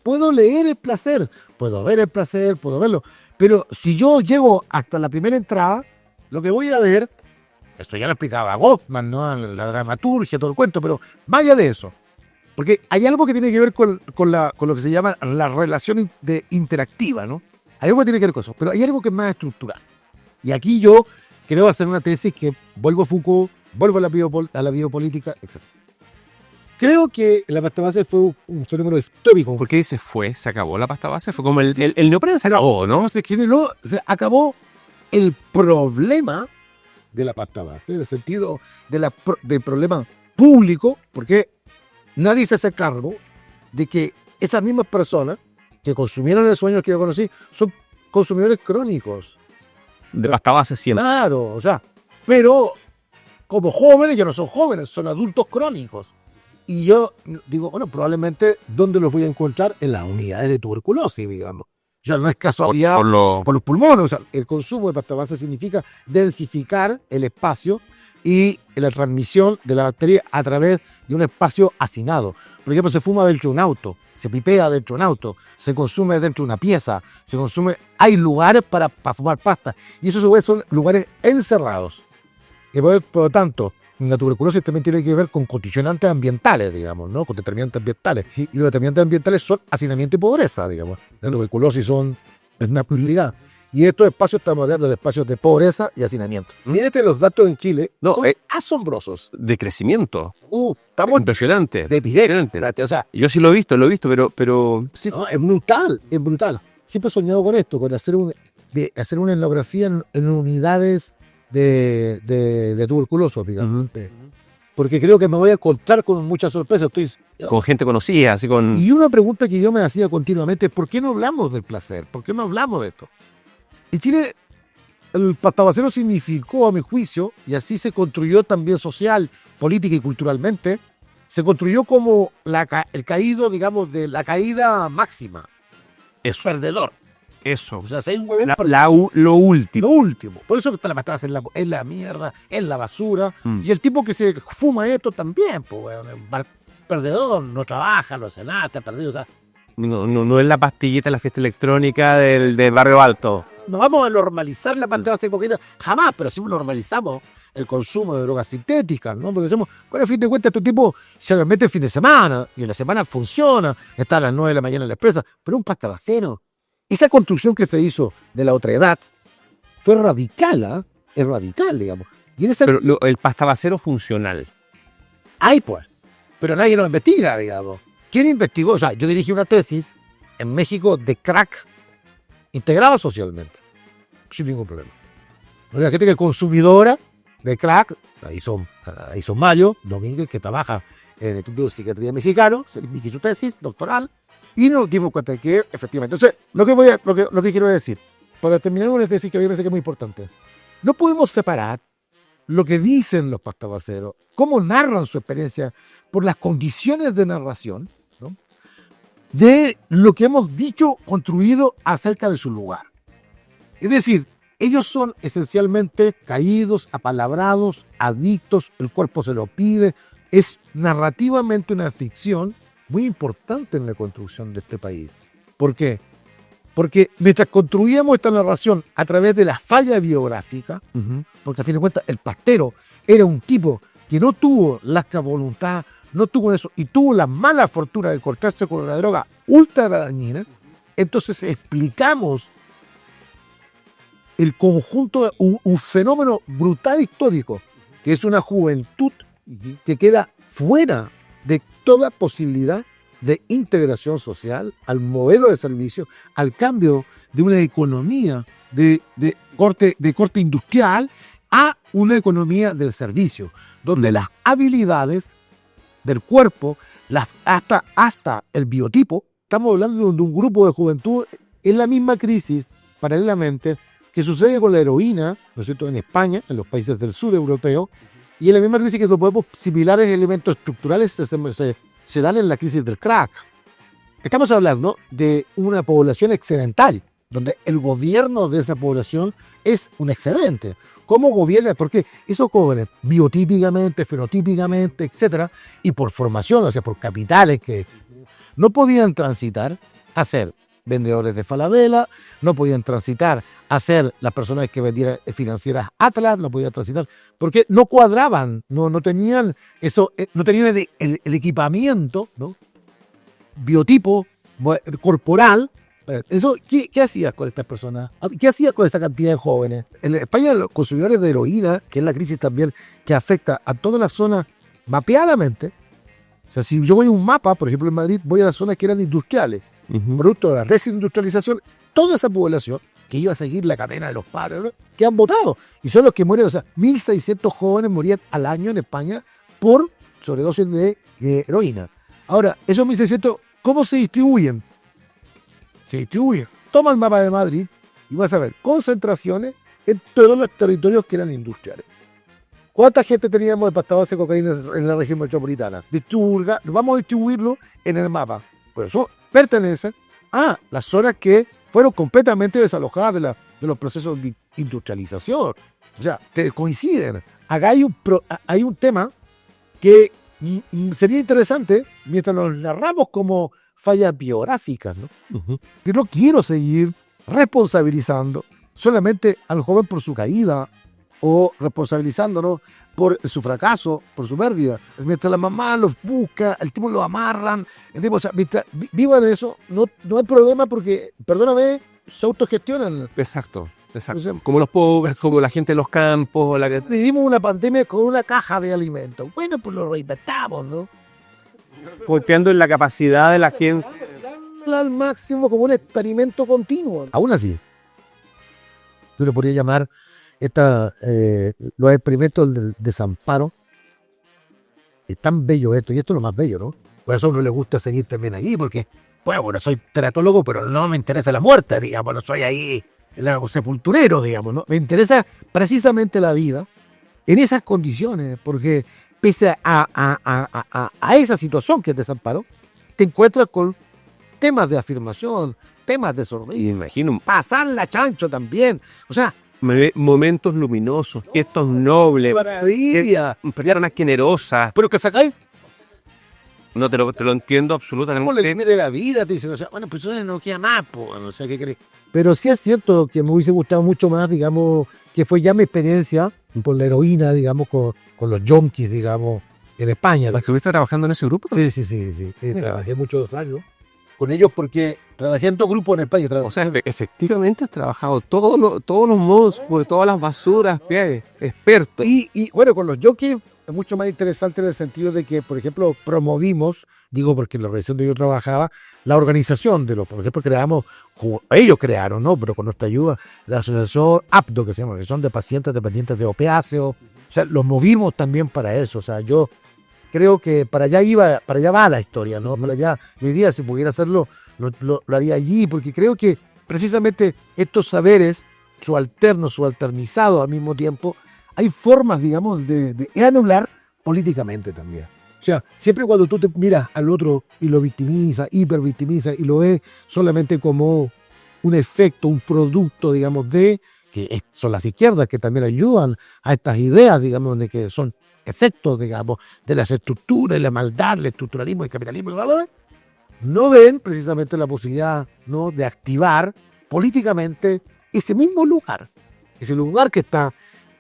puedo leer el placer, puedo ver el placer, puedo verlo? Pero si yo llego hasta la primera entrada, lo que voy a ver, esto ya lo explicaba Goffman, ¿no?, la dramaturgia, todo el cuento, pero vaya de eso. Porque hay algo que tiene que ver con lo que se llama la relación interactiva, ¿no? Hay algo que tiene que ver con eso, pero hay algo que es más estructural. Y aquí yo creo hacer una tesis que vuelvo a Foucault, vuelvo a la biopolítica, etc. Creo que la pasta base fue un fenómeno histórico. ¿Por qué dice se acabó la pasta base? Fue como el neopreno se acabó, ¿no? Se acabó el problema de la pasta base, en el sentido del problema público, porque nadie se hace cargo de que esas mismas personas que consumieron el sueño que yo conocí son consumidores crónicos. De pasta base siempre. Claro, o sea, pero como jóvenes ya no son jóvenes, son adultos crónicos. Y yo digo, bueno, probablemente, ¿dónde los voy a encontrar? En las unidades de tuberculosis, digamos. Ya no es casualidad por los pulmones. O sea, el consumo de pasta base significa densificar el espacio y la transmisión de la bacteria a través de un espacio hacinado. Por ejemplo, se fuma dentro de un auto, se pipea dentro de un auto, se consume dentro de una pieza, hay lugares para fumar pasta, y esos son lugares encerrados. Y por lo tanto, la tuberculosis también tiene que ver con condicionantes ambientales, digamos, ¿no? Con determinantes ambientales. Y los determinantes ambientales son hacinamiento y pobreza, digamos. La tuberculosis es una posibilidad. Y estos espacios estamos hablando de espacios de pobreza y hacinamiento. Mírate los datos en Chile, No, son asombrosos. de crecimiento. Estamos Impresionante. de epidemia. O sea, Yo sí lo he visto, pero sí, no, es brutal, es brutal. Siempre he soñado con esto, con hacer una etnografía en unidades de tuberculosos, digamos. Porque creo que me voy a encontrar con muchas sorpresas. con gente conocida, así con... Y una pregunta que yo me hacía continuamente es ¿por qué no hablamos del placer? ¿Por qué no hablamos de esto? En Chile, el pastabacero significó, a mi juicio, y así se construyó también social, política y culturalmente, se construyó como el caído, digamos, de la caída máxima. Eso. Perdedor. Eso. O sea, si hay un huevón Lo último. lo último. Por eso está la pastabas en la mierda, en la basura. Y el tipo que se fuma esto también, pues, weón, es un perdedor, no trabaja, no hace nada, está perdido. O sea, No es la pastillita, la fiesta electrónica del barrio alto. no vamos a normalizar la pantalla de cocaína, jamás, pero sí normalizamos el consumo de drogas sintéticas, ¿no? Porque decimos, con el fin de cuentas, este tipo se lo mete el fin de semana, y en la semana funciona, está a las 9 de la mañana en la empresa, pero un pastabacero. Esa construcción que se hizo de la otra edad fue radical, ¿ah? Es radical, digamos. Y en esa... Pero el pastabacero funcional. Hay, pues. Pero nadie lo investiga, digamos. ¿Quién investigó? O sea, yo dirigí una tesis en México de crack integrado socialmente, sin ningún problema. La gente que es consumidora de crack, ahí son Mayo Domínguez, que trabaja en el Instituto de Psiquiatría Mexicano, se hizo su tesis doctoral, y nos dimos cuenta de que, efectivamente, entonces, lo que quiero decir, para terminar con esta tesis que a mí me parece que es muy importante, no podemos separar lo que dicen los pastabaceros, cómo narran su experiencia por las condiciones de narración, ¿no?, de lo que hemos dicho, construido acerca de su lugar. Es decir, ellos son esencialmente caídos, apalabrados, adictos, el cuerpo se lo pide. Es narrativamente una ficción muy importante en la construcción de este país. ¿Por qué? Porque mientras construíamos esta narración a través de la falla biográfica, porque a fin de cuentas el pastero era un tipo que no tuvo la voluntad, no tuvo eso, y tuvo la mala fortuna de cortarse con una droga ultra dañina, entonces explicamos el conjunto, un fenómeno brutal histórico, que es una juventud que queda fuera de toda posibilidad de integración social, al modelo de servicio, al cambio de una economía de corte industrial a una economía del servicio, donde las habilidades del cuerpo, hasta el biotipo, estamos hablando de un grupo de juventud en la misma crisis, paralelamente, que sucede con la heroína, ¿no es cierto?, en España, en los países del sur europeo, y en la misma crisis que podemos, similares elementos estructurales se dan en la crisis del crack. Estamos hablando de una población excedental, donde el gobierno de esa población es un excedente. ¿Cómo gobierna? Porque esos jóvenes, biotípicamente, fenotípicamente, etcétera, y por formación, o sea, por capitales que no podían transitar a ser vendedores de Falabella, no podían transitar a ser las personas que vendían financieras Atlas, no podían transitar, porque no cuadraban, no tenían eso, no tenían el equipamiento, ¿no?, biotipo corporal. Eso, ¿qué hacías con estas personas? ¿Qué hacías con esta cantidad de jóvenes? En España, los consumidores de heroína, que es la crisis también que afecta a toda la zona mapeadamente. O sea, si yo voy a un mapa, por ejemplo en Madrid, voy a las zonas que eran industriales, producto de la desindustrialización, toda esa población que iba a seguir la cadena de los padres, ¿no?, que han votado. Y son los que mueren, o sea, 1.600 jóvenes morían al año en España por sobredosis de heroína. Ahora, esos 1.600, ¿cómo se distribuyen? Se distribuyen. Toma el mapa de Madrid y vas a ver concentraciones en todos los territorios que eran industriales. ¿Cuánta gente teníamos de pastabase de cocaína en la región metropolitana? Vamos a distribuirlo en el mapa. Por eso pertenecen a las zonas que fueron completamente desalojadas de los procesos de industrialización. O sea, te coinciden. Acá hay un tema que sería interesante mientras nos narramos como fallas biográficas, ¿no? Yo no quiero seguir responsabilizando solamente al joven por su caída o responsabilizándolo por su fracaso, por su pérdida. Mientras la mamá los busca, el tipo lo amarran, el tipo, o sea, mientras vivan eso, no hay problema porque, perdóname, se autogestionan. Exacto. Como los pobres, como la gente de los campos. Vivimos una pandemia con una caja de alimentos. Bueno, pues lo reinventamos, ¿no? Golpeando en la capacidad de la gente. Al máximo como un experimento continuo. Aún así, tú le podrías llamar los experimentos del desamparo. Es tan bello esto, y esto es lo más bello, ¿no? Por eso a uno le gusta seguir también ahí, porque, bueno, soy teratólogo, pero no me interesa la muerte, digamos, no soy ahí sepulturero, digamos, ¿no? Me interesa precisamente la vida en esas condiciones, porque pese a esa situación que es desamparo, te encuentras con temas de afirmación, temas de sonrisa. Imagino. Pasarla chancho también. O sea, momentos luminosos, gestos nobles. maravilla. Personas generosas. Pero que sacáis. No te lo entiendo absolutamente. ¿Cómo le tiene de la vida? Te dicen, o sea, bueno, pues eso no queda más, pues, no sé qué crees. Pero sí es cierto que me hubiese gustado mucho más, digamos, que fue ya mi experiencia por la heroína, digamos, con los yonkis, digamos, en España. ¿Las que estuviste trabajando en ese grupo? Sí. Trabajé muchos años con ellos porque trabajé en dos grupos en España. O sea, efectivamente has trabajado todos los modos, pues, todas las basuras, experto. Y bueno, con los yonkis es mucho más interesante en el sentido de que, por ejemplo, promovimos, digo porque en la organización donde yo trabajaba, la organización de los, por ejemplo, ellos crearon, ¿no? Pero con nuestra ayuda, la asociación APDO, que se llama, que son de pacientes dependientes de opiáceos. O sea, los movimos también para eso. O sea, yo creo que para allá va la historia, ¿no? Para allá, hoy día, si pudiera hacerlo, lo haría allí, porque creo que precisamente estos saberes, su alternizado al mismo tiempo, hay formas, digamos, de anular políticamente también. O sea, siempre cuando tú te miras al otro y lo victimizas, hipervictimizas, y lo ves solamente como un efecto, un producto, digamos, son las izquierdas que también ayudan a estas ideas, digamos, de que son efectos, digamos, de las estructuras, la maldad, el estructuralismo, el capitalismo, no ven precisamente la posibilidad, ¿no?, de activar políticamente ese mismo lugar. Ese lugar que está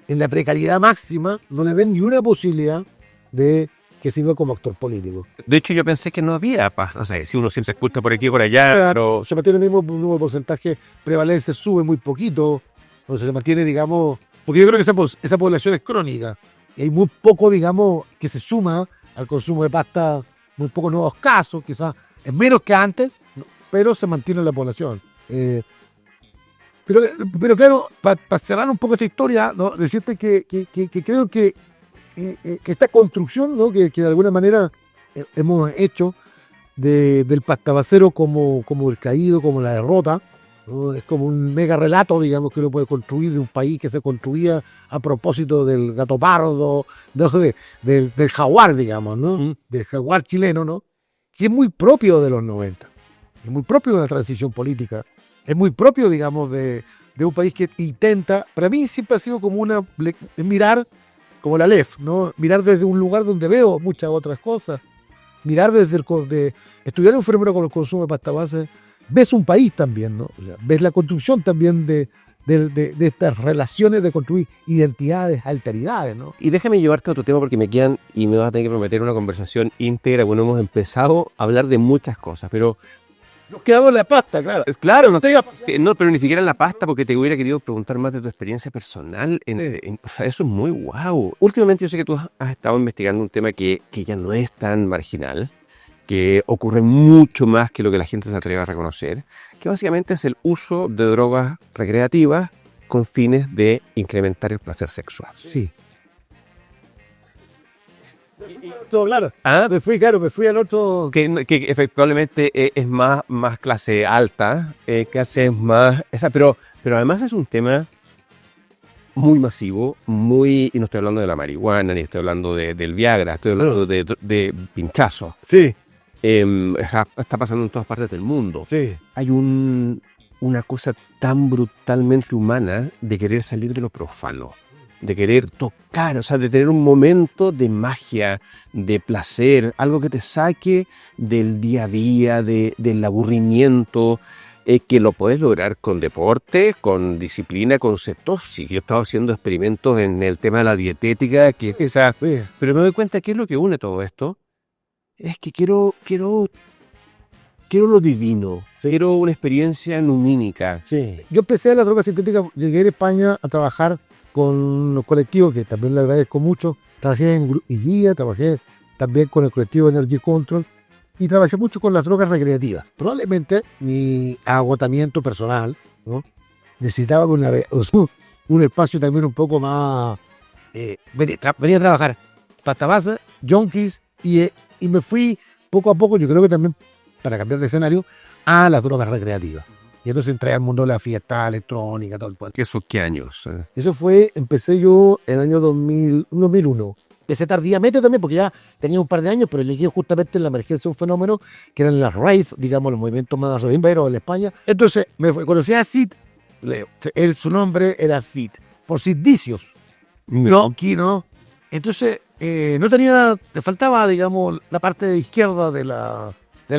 en la precariedad máxima, no le ven ni una posibilidad de que sirva como actor político. De hecho, yo pensé que no había paz. No sé, si uno siempre se escucha por aquí y por allá, pero se mantiene el mismo porcentaje, prevalencia sube muy poquito, entonces se mantiene, digamos, porque yo creo que esa población es crónica, y hay muy poco, digamos, que se suma al consumo de pasta, muy pocos nuevos casos, quizás es menos que antes, pero se mantiene la población. Pero claro, para cerrar un poco esta historia, ¿no?, decirte que creo que esta construcción, ¿no?, que de alguna manera hemos hecho del pastabacero como el caído, como la derrota, ¿no? Es como un mega relato, digamos, que uno puede construir de un país que se construía a propósito del gato pardo, del jaguar, digamos, ¿no? Del jaguar chileno, ¿no? Que es muy propio de los 90, es muy propio de la transición política. Es muy propio, digamos, de un país que intenta, para mí siempre ha sido como mirar como la LEF, ¿no? Mirar desde un lugar donde veo muchas otras cosas. Mirar de estudiar un fenómeno con el consumo de pasta base, ves un país también, ¿no? O sea, ves la construcción también de estas relaciones de construir identidades, alteridades, ¿no? Y déjame llevarte a otro tema porque me quedan y me vas a tener que prometer una conversación íntegra. Bueno, hemos empezado a hablar de muchas cosas, pero nos quedamos en la pasta, claro. Claro, no, pero ni siquiera en la pasta, porque te hubiera querido preguntar más de tu experiencia personal. O sea, eso es muy guau. Últimamente yo sé que tú has estado investigando un tema que ya no es tan marginal, que ocurre mucho más que lo que la gente se atreve a reconocer, que básicamente es el uso de drogas recreativas con fines de incrementar el placer sexual. Sí. Todo claro. Me fui al otro. Que efectivamente es más clase alta, que hace más. Pero además es un tema muy masivo, y no estoy hablando de la marihuana, ni estoy hablando del Viagra, estoy hablando de pinchazo. Sí. Está pasando en todas partes del mundo. Sí. Hay una cosa tan brutalmente humana de querer salir de lo profano, de querer tocar, o sea, de tener un momento de magia, de placer, algo que te saque del día a día, del aburrimiento, que lo puedes lograr con deporte, con disciplina, con cetosis. Yo he estado haciendo experimentos en el tema de la dietética, pero me doy cuenta que es lo que une todo esto. Es que quiero quiero lo divino, quiero una experiencia lumínica. Sí. Yo empecé a la droga sintética, llegué a España a trabajar con los colectivos, que también le agradezco mucho. Trabajé en guía, trabajé también con el colectivo Energy Control y trabajé mucho con las drogas recreativas. Probablemente mi agotamiento personal, ¿no? Necesitaba un espacio también un poco más... venía a trabajar pastabase, junkies y me fui poco a poco, yo creo que también para cambiar de escenario, a las drogas recreativas. Y entonces entré al mundo de la fiesta electrónica, todo el cuento. ¿Eso qué años? Eso empecé yo en el año 2001. Empecé tardíamente también porque ya tenía un par de años, pero llegué justamente en la emergencia de un fenómeno que eran las raves, digamos, los movimientos más rimberos en España. Entonces conocí a Sid, su nombre era Sid, por Sid Vicios. No, aquí no. Entonces, le faltaba, digamos, la parte de izquierda de la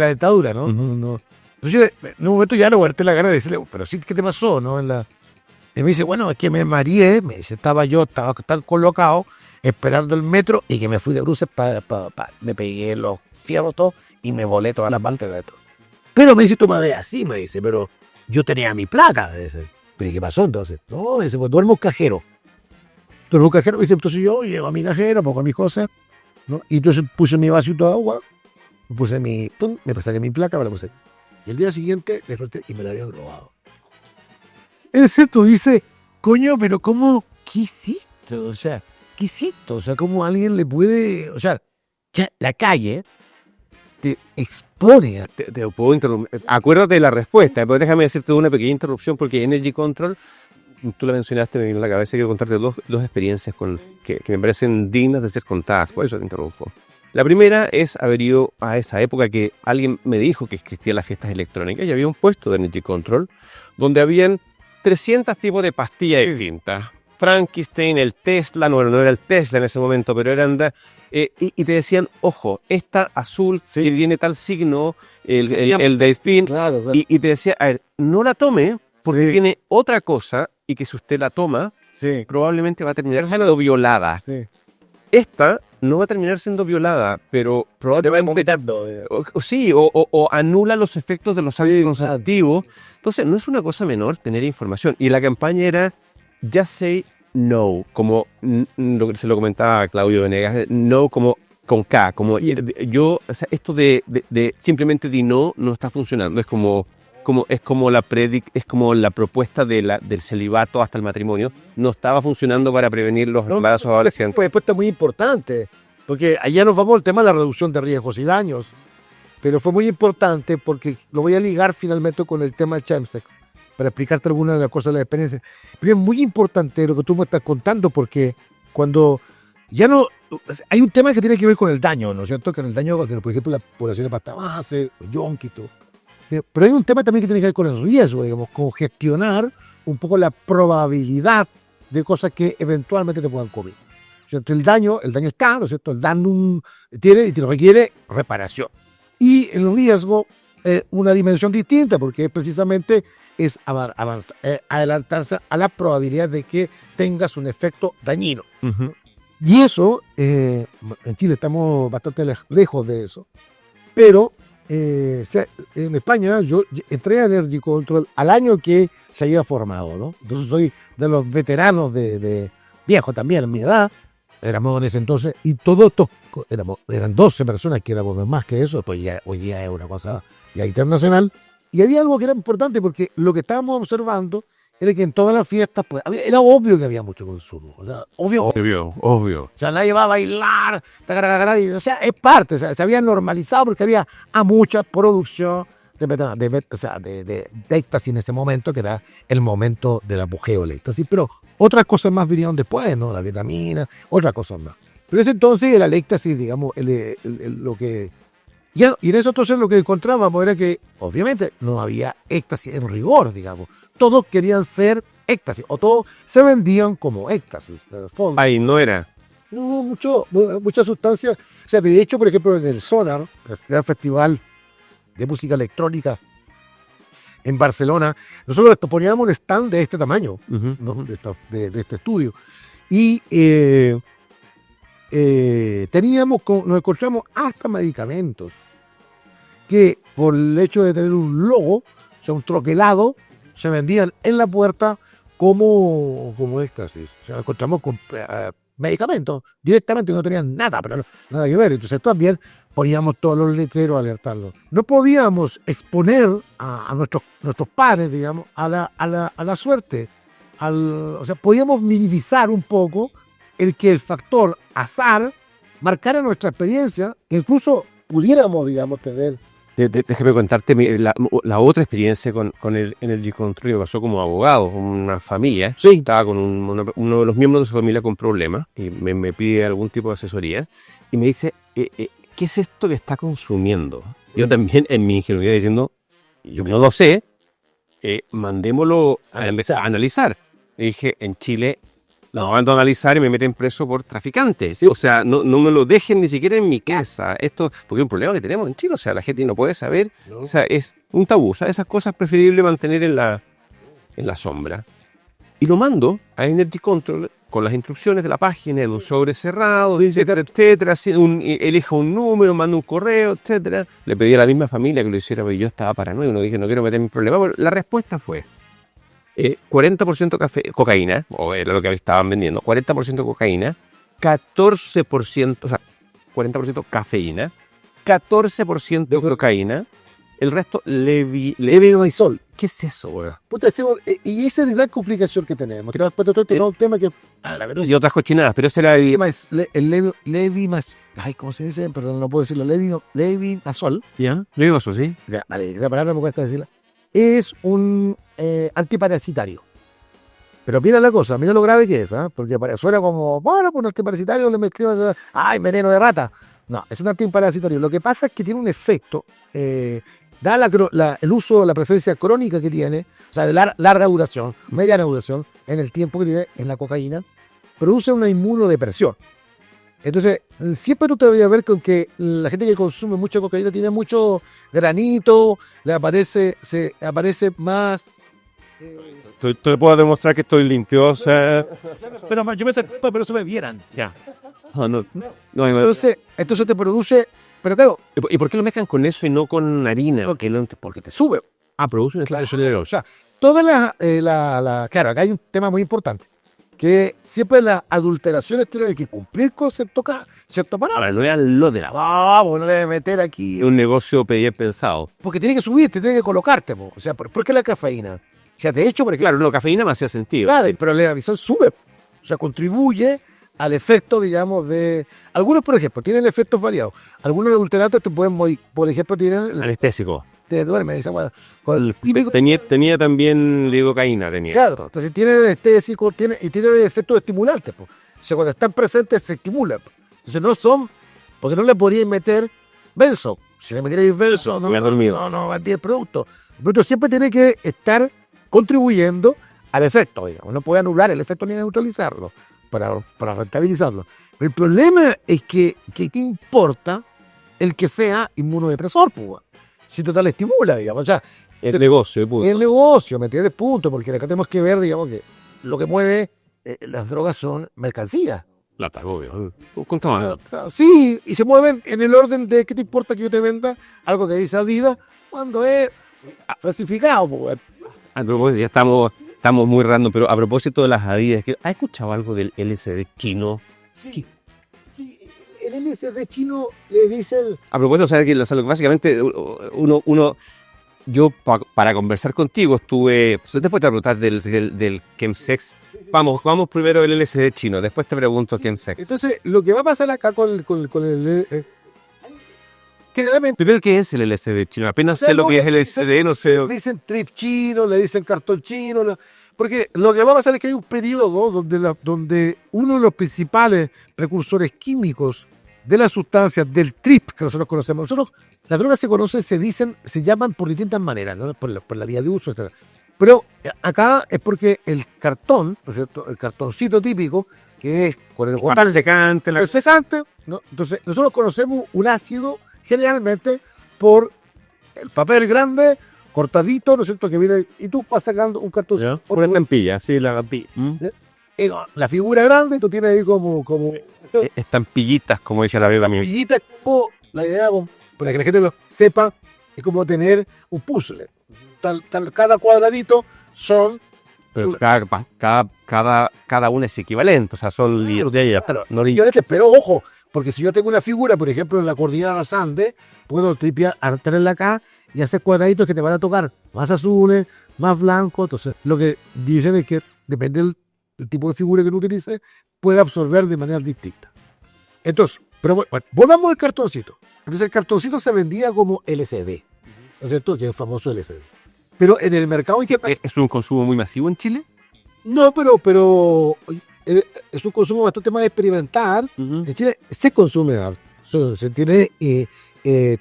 dictadura, ¿no? No. Entonces, en un momento ya no aguanté la gana de decirle, pero sí, ¿qué te pasó, no? Y me dice, bueno, es que me mareé, estaba tan colocado, esperando el metro, y que me fui de bruces, me pegué los fierros todos, y me volé toda la parte de esto. Pero me dice, tú me ves así, me dice, pero yo tenía mi placa, me dice. ¿Pero qué pasó entonces? No, me dice, pues duermo un cajero. Duermo un cajero, me dice, entonces yo llego a mi cajero, pongo mis cosas, ¿no? Y entonces puse mi vasito de agua, me pasé mi placa, me la puse. Y el día siguiente desperté y me la habían robado. Ese tú dices, coño, pero ¿cómo? ¿Qué hiciste? O sea, ¿qué hiciste? O sea, ¿cómo alguien le puede...? O sea, ya la calle te expone. Te puedo interrumpir. Acuérdate de la respuesta, pero déjame decirte una pequeña interrupción porque Energy Control, tú la mencionaste, me vino a la cabeza, quiero contarte dos experiencias que me parecen dignas de ser contadas, por eso te interrumpo. La primera es haber ido a esa época que alguien me dijo que existían las fiestas electrónicas y había un puesto de Energy Control donde habían 300 tipos de pastillas distintas. Frankenstein, el Tesla, no era el Tesla en ese momento, pero eran... y te decían, ojo, esta azul que tiene tal signo, el de Spin, Claro. y te decía, a ver, no la tome porque tiene otra cosa y que si usted la toma, probablemente va a terminar siendo violada. Sí. Esta no va a terminar siendo violada, pero probablemente o anula los efectos de los anticonceptivos. Entonces, no es una cosa menor tener información. Y la campaña era Just Say No, como se lo comentaba a Claudio Venegas, no como con K, como yo, o sea, esto de simplemente di no está funcionando, es como la propuesta del celibato hasta el matrimonio, no estaba funcionando para prevenir los embarazos adolescentes. Pues respuesta muy importante, porque allá nos vamos al tema de la reducción de riesgos y daños, pero fue muy importante porque lo voy a ligar finalmente con el tema del chemsex, para explicarte algunas de las cosas de la experiencia. Pero es muy importante lo que tú me estás contando, porque cuando ya no... Hay un tema que tiene que ver con el daño, ¿no es cierto? Que en el daño, por ejemplo, la población de pasta base, los yonkis, todo. Pero hay un tema también que tiene que ver con el riesgo, digamos, con gestionar un poco la probabilidad de cosas que eventualmente te puedan comer. O sea, el daño está, ¿no es cierto? El daño tiene y te requiere reparación. Y el riesgo es una dimensión distinta, porque precisamente es adelantarse a la probabilidad de que tengas un efecto dañino. Uh-huh. Y eso, en Chile estamos bastante lejos de eso. Pero en España yo entré a Energy Control al año que se había formado, ¿no? Entonces soy de los veteranos de viejo también, en mi edad, éramos en ese entonces, y todos estos eran 12 personas que éramos más que eso, pues ya hoy día es una cosa ya internacional. Y había algo que era importante porque lo que estábamos observando era que en todas las fiestas, pues, era obvio que había mucho consumo. O sea, obvio. Obvio. O sea, nadie va a bailar, o sea, es parte, o sea, se había normalizado porque había mucha producción de éxtasis en ese momento, que era el momento del apogeo del éxtasis. Pero otras cosas más vinieron después, ¿no? La vitamina, otras cosas más. Pero ese entonces era el éxtasis, digamos, lo que... Y en eso entonces lo que encontrábamos era que, obviamente, no había éxtasis en rigor, digamos. Todos querían ser éxtasis, o todos se vendían como éxtasis, en el fondo. Ahí no era. No, muchas sustancias. O sea, de hecho, por ejemplo, en el Sonar, el gran festival de música electrónica en Barcelona, nosotros poníamos un stand de este tamaño, Uh-huh. ¿no? de este estudio. Y nos encontramos hasta medicamentos que por el hecho de tener un logo, o sea, un troquelado, se vendían en la puerta como éxtasis. O sea, encontramos con medicamentos directamente, no tenían nada, pero nada que ver. Entonces también poníamos todos los letreros a alertarlos. No podíamos exponer a nuestros padres, digamos, a la suerte. O sea, podíamos minimizar un poco el que el factor azar marcara nuestra experiencia, incluso pudiéramos, digamos, tener. Déjame contarte la otra experiencia con el Energy Control que pasó como abogado, una familia. Sí. Estaba con uno de los miembros de su familia con problemas y me pide algún tipo de asesoría y me dice, ¿qué es esto que está consumiendo? Yo también en mi ingenuidad diciendo, yo no lo sé, mandémoslo a analizar. Y dije, en Chile lo mando a analizar y me meten preso por traficantes. O sea, no me lo dejen ni siquiera en mi casa. Esto, porque es un problema que tenemos en Chile. O sea, la gente no puede saber. No. O sea, es un tabú. O sea, esas cosas es preferible mantener en la sombra. Y lo mando a Energy Control con las instrucciones de la página, en un sobre cerrado, etcétera, etcétera. Elija un número, manda un correo, etcétera. Le pedí a la misma familia que lo hiciera, porque yo estaba paranoico. No dije, no quiero meterme en problemas. Pero la respuesta fue 40% cocaína, o era lo que estaban vendiendo, 40% cocaína, 14%, o sea, 40% cafeína, 14% cocaína, el resto levodopa. ¿Qué es eso, güey? Puta, y esa es la complicación que tenemos. Que es un tema que... y otras cochinadas, pero ese era ¿cómo se dice? Perdón, no puedo decirlo. Levinazol. ¿Ya? Levinazol, sí. Ya, vale, esa palabra me cuesta decirla. Es un antiparasitario. Pero mira la cosa, mira lo grave que es, ¿eh? Porque suena como, bueno, pues un antiparasitario le mezclamos, veneno de rata. No, es un antiparasitario. Lo que pasa es que tiene un efecto, da el uso, la presencia crónica que tiene, o sea, de larga duración, mediana duración, en el tiempo que tiene en la cocaína, produce una inmunodepresión. Entonces, siempre tú te vas a ver con que la gente que consume mucha cocaína tiene mucho granito, se aparece más. Te puedo demostrar que estoy limpio, o sea... Pero yo pensé, pero eso me vieran. Ya. No, entonces te produce... Pero claro... ¿Y por qué lo mezclan con eso y no con harina? Porque te sube. Produce un claro. O sea, toda claro, acá hay un tema muy importante. Que siempre las adulteraciones tienen que cumplir con cierto parámetro. Ahora, no era lo de la... No le debe meter aquí... Un negocio bien pensado. Porque tiene que subirte, tiene que colocarte. O sea, ¿por qué la cafeína? O sea, de hecho, porque... Claro, la cafeína me hacía sentido. Claro, pero la visión sube. O sea, contribuye al efecto, digamos, de... Algunos, por ejemplo, tienen efectos variados. Algunos adulterantes te pueden, por ejemplo, tienen... Anestésico. Te duerme, esa bueno, tenía también lidocaína, tenía. Claro, entonces tiene anestésico, tiene efectos estimulantes. O sea, cuando están presentes se estimulan. Entonces no son, porque no le podrían meter benzo. Si le metierais benzo, no va a tener producto. El producto siempre tiene que estar contribuyendo al efecto, digamos. No puede anular el efecto ni neutralizarlo para rentabilizarlo. Pero el problema es que ¿qué importa el que sea inmunodepresor, pues? Si total estimula, digamos. O sea, el negocio, punto. El negocio, ¿me entiendes? Punto. Porque acá tenemos que ver, digamos, que lo que mueve las drogas son mercancías. Plata, obvio. Contaba. Sí, y se mueven en el orden de ¿qué te importa que yo te venda algo que dice Adidas cuando es falsificado, pues? Ya estamos muy random, pero a propósito de las Adidas, ¿has escuchado algo del LSD chino? Sí. El LSD chino le dicen... A propósito, o sea, que básicamente yo para conversar contigo estuve... Después te voy a preguntar del chemsex. Vamos primero el LSD chino, después te pregunto chemsex. Entonces, lo que va a pasar acá con el generalmente... Primero, ¿qué es el LSD chino? Apenas sé lo que es el LSD, no sé... Dicen trip chino, le dicen cartón chino... Porque lo que va a pasar es que hay un periodo donde uno de los principales precursores químicos de las sustancias del trip que nosotros conocemos, las drogas se llaman por distintas maneras, ¿no? por la vía de uso, etc. Pero acá es porque el cartón, ¿no es cierto? El cartoncito típico, que es con el papel secante, ¿no? Entonces nosotros conocemos un ácido generalmente por el papel grande, cortadito, ¿no es cierto? Que viene y tú vas sacando un cartoncito. Una estampilla, sí, la estampilla. La figura grande, tú tienes ahí como estampillitas, como decía la verdad mía. Estampillitas, o la idea, para que la gente lo sepa, Es como tener un puzzle. Cada cuadradito son... Pero cada uno es equivalente, o sea, son Claro, no equivalentes, pero ojo, porque si yo tengo una figura, por ejemplo, en la cordillera de los Andes, puedo tenerla acá y hacer cuadraditos que te van a tocar más azules, más blancos. Entonces, lo que dicen es que depende del tipo de figura que tú utilices, puede absorber de manera distinta. Entonces, pero bueno, volvamos al cartoncito. Entonces, el cartoncito se vendía como LCD, ¿no es cierto? Que es el famoso LCD. Pero en el mercado internacional... ¿Es un consumo muy masivo en Chile? No, pero es un consumo bastante más experimental. En Chile se consume harto. Se tiene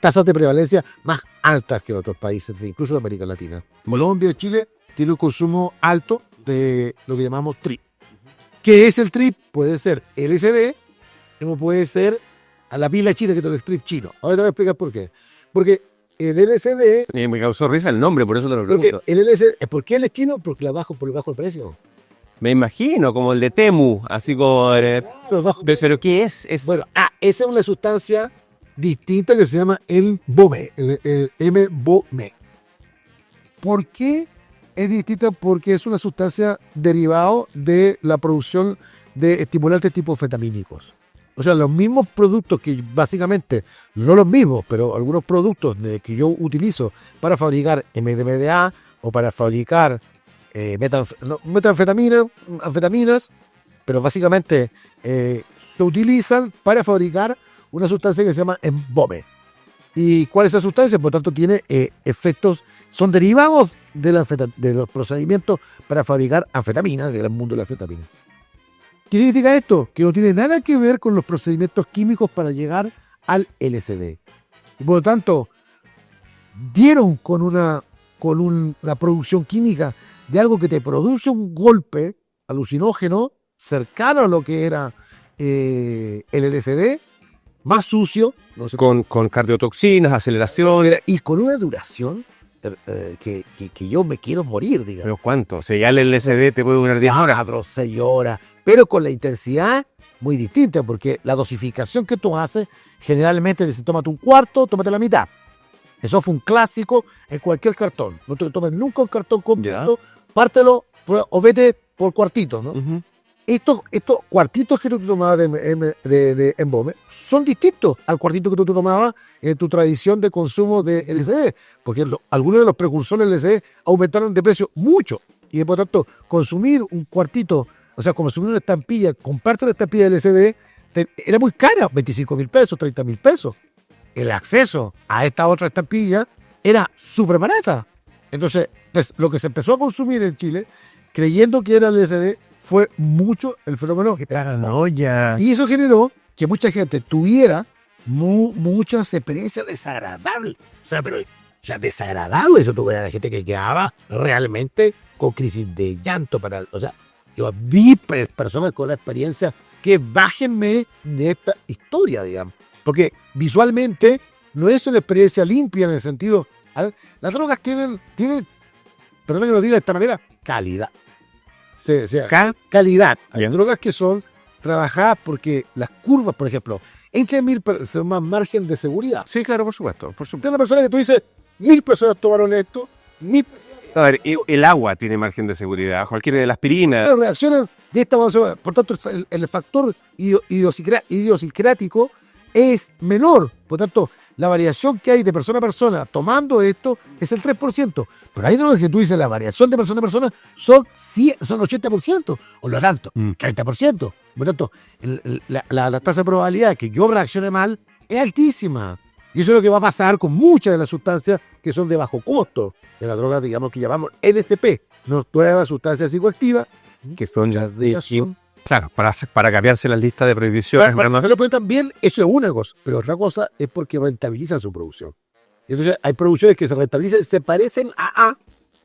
tasas de prevalencia más altas que en otros países, incluso de América Latina. Colombia y Chile tiene un consumo alto de lo que llamamos trip. ¿Qué es el trip? Puede ser LCD, como puede ser a la pila china, que es el trip chino. Ahora te voy a explicar por qué. Porque el LCD... Me causó risa el nombre, por eso te lo pregunto. El LCD, ¿por qué él es chino? Porque por debajo del precio. Me imagino, como el de Temu, así como... ¿Pero qué es? Bueno, esa es una sustancia distinta que se llama el BOME, el M-BOME. ¿Por qué es distinta? Porque es una sustancia derivada de la producción de estimulantes tipo fetamínicos. O sea, los mismos productos que básicamente, no los mismos, pero algunos productos que yo utilizo para fabricar MDMA o para fabricar anfetaminas, pero básicamente se utilizan para fabricar una sustancia que se llama embome. ¿Y cuál es esa sustancia? Por tanto, tiene efectos, son derivados de los procedimientos para fabricar anfetaminas, del mundo de la anfetamina. ¿Qué significa esto? Que no tiene nada que ver con los procedimientos químicos para llegar al LSD. Y por lo tanto, dieron con una producción química de algo que te produce un golpe alucinógeno cercano a lo que era el LSD, más sucio. No sé, con cardiotoxinas, aceleración. Y con una duración que yo me quiero morir, digamos. ¿Pero cuánto? O sea, ya el LSD te puede durar 10 horas. 4, 6 horas, pero con la intensidad muy distinta, porque la dosificación que tú haces, generalmente dice, tómate un cuarto, tómate la mitad. Eso fue un clásico en cualquier cartón. No te tomes nunca un cartón completo, pártelo o vete por cuartitos, ¿no? Uh-huh. Estos cuartitos que tú tomabas de embome son distintos al cuartito que tú tomabas en tu tradición de consumo de LSD, porque algunos de los precursores del LSD aumentaron de precio mucho, y por tanto consumir un cuartito, o sea, consumir una estampilla, comprarte una estampilla de LSD, era muy cara, 25,000 pesos, 30,000 pesos. El acceso a esta otra estampilla era súper barata. Entonces, pues, lo que se empezó a consumir en Chile, creyendo que era el LSD, fue mucho el fenómeno que paranoia. Y eso generó que mucha gente tuviera muchas experiencias desagradables. O sea, desagradable. Eso tuvo la gente que quedaba realmente con crisis de llanto. O sea, yo vi personas con la experiencia que bájenme de esta historia, digamos. Porque visualmente no es una experiencia limpia en el sentido... Las drogas tienen, perdón que lo diga de esta manera, calidad. O sea, calidad. Hay drogas que son trabajadas porque las curvas, por ejemplo, entre 1,000 personas más margen de seguridad. Sí, claro, por supuesto. Hay una persona que tú dices, 1,000 personas tomaron esto, 1,000 personas... A ver, el agua tiene margen de seguridad, cualquiera de las aspirinas. Reaccionan de esta manera. Por tanto, el factor idiosincrático es menor. Por tanto, la variación que hay de persona a persona tomando esto es el 3%. Pero hay drogas que tú dices, la variación de persona a persona son 80%, o lo tanto, 30%. Por tanto, la tasa de probabilidad de que yo reaccione mal es altísima. Y eso es lo que va a pasar con muchas de las sustancias que son de bajo costo, de las drogas, digamos, que llamamos NSP, nuevas sustancias psicoactivas, que son ya de... Claro, para cambiarse la lista de prohibiciones. Pero también eso es una cosa, pero otra cosa es porque rentabilizan su producción. Entonces hay producciones que se rentabilizan, se parecen a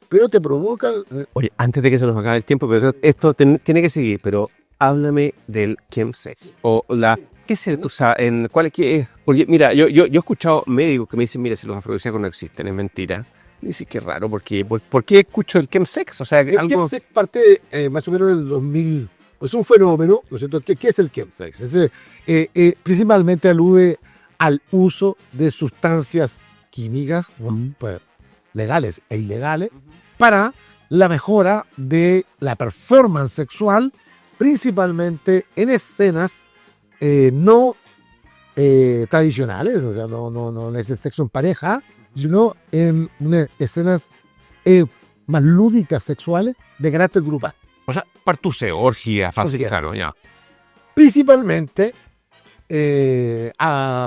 pero te provocan... Oye, antes de que se nos acabe el tiempo, pero esto tiene que seguir, pero háblame del chemsex o la... ¿Qué se usa? ¿Cuál es? Porque mira, yo he escuchado médicos que me dicen, mira, si los afrodisíacos no existen, es mentira. Y dices, qué raro, ¿por qué escucho el chemsex? O sea, el chemsex parte más o menos del 2000... Es un fenómeno, ¿no es cierto? ¿Qué es el chemsex? Principalmente alude al uso de sustancias químicas, pues, legales e ilegales, para la mejora de la performance sexual, principalmente en escenas no tradicionales, o sea, no es el sexo en pareja, sino en escenas más lúdicas sexuales de carácter grupal. O sea, partuce, orgia, fácil, Orgia. claro, ya. Principalmente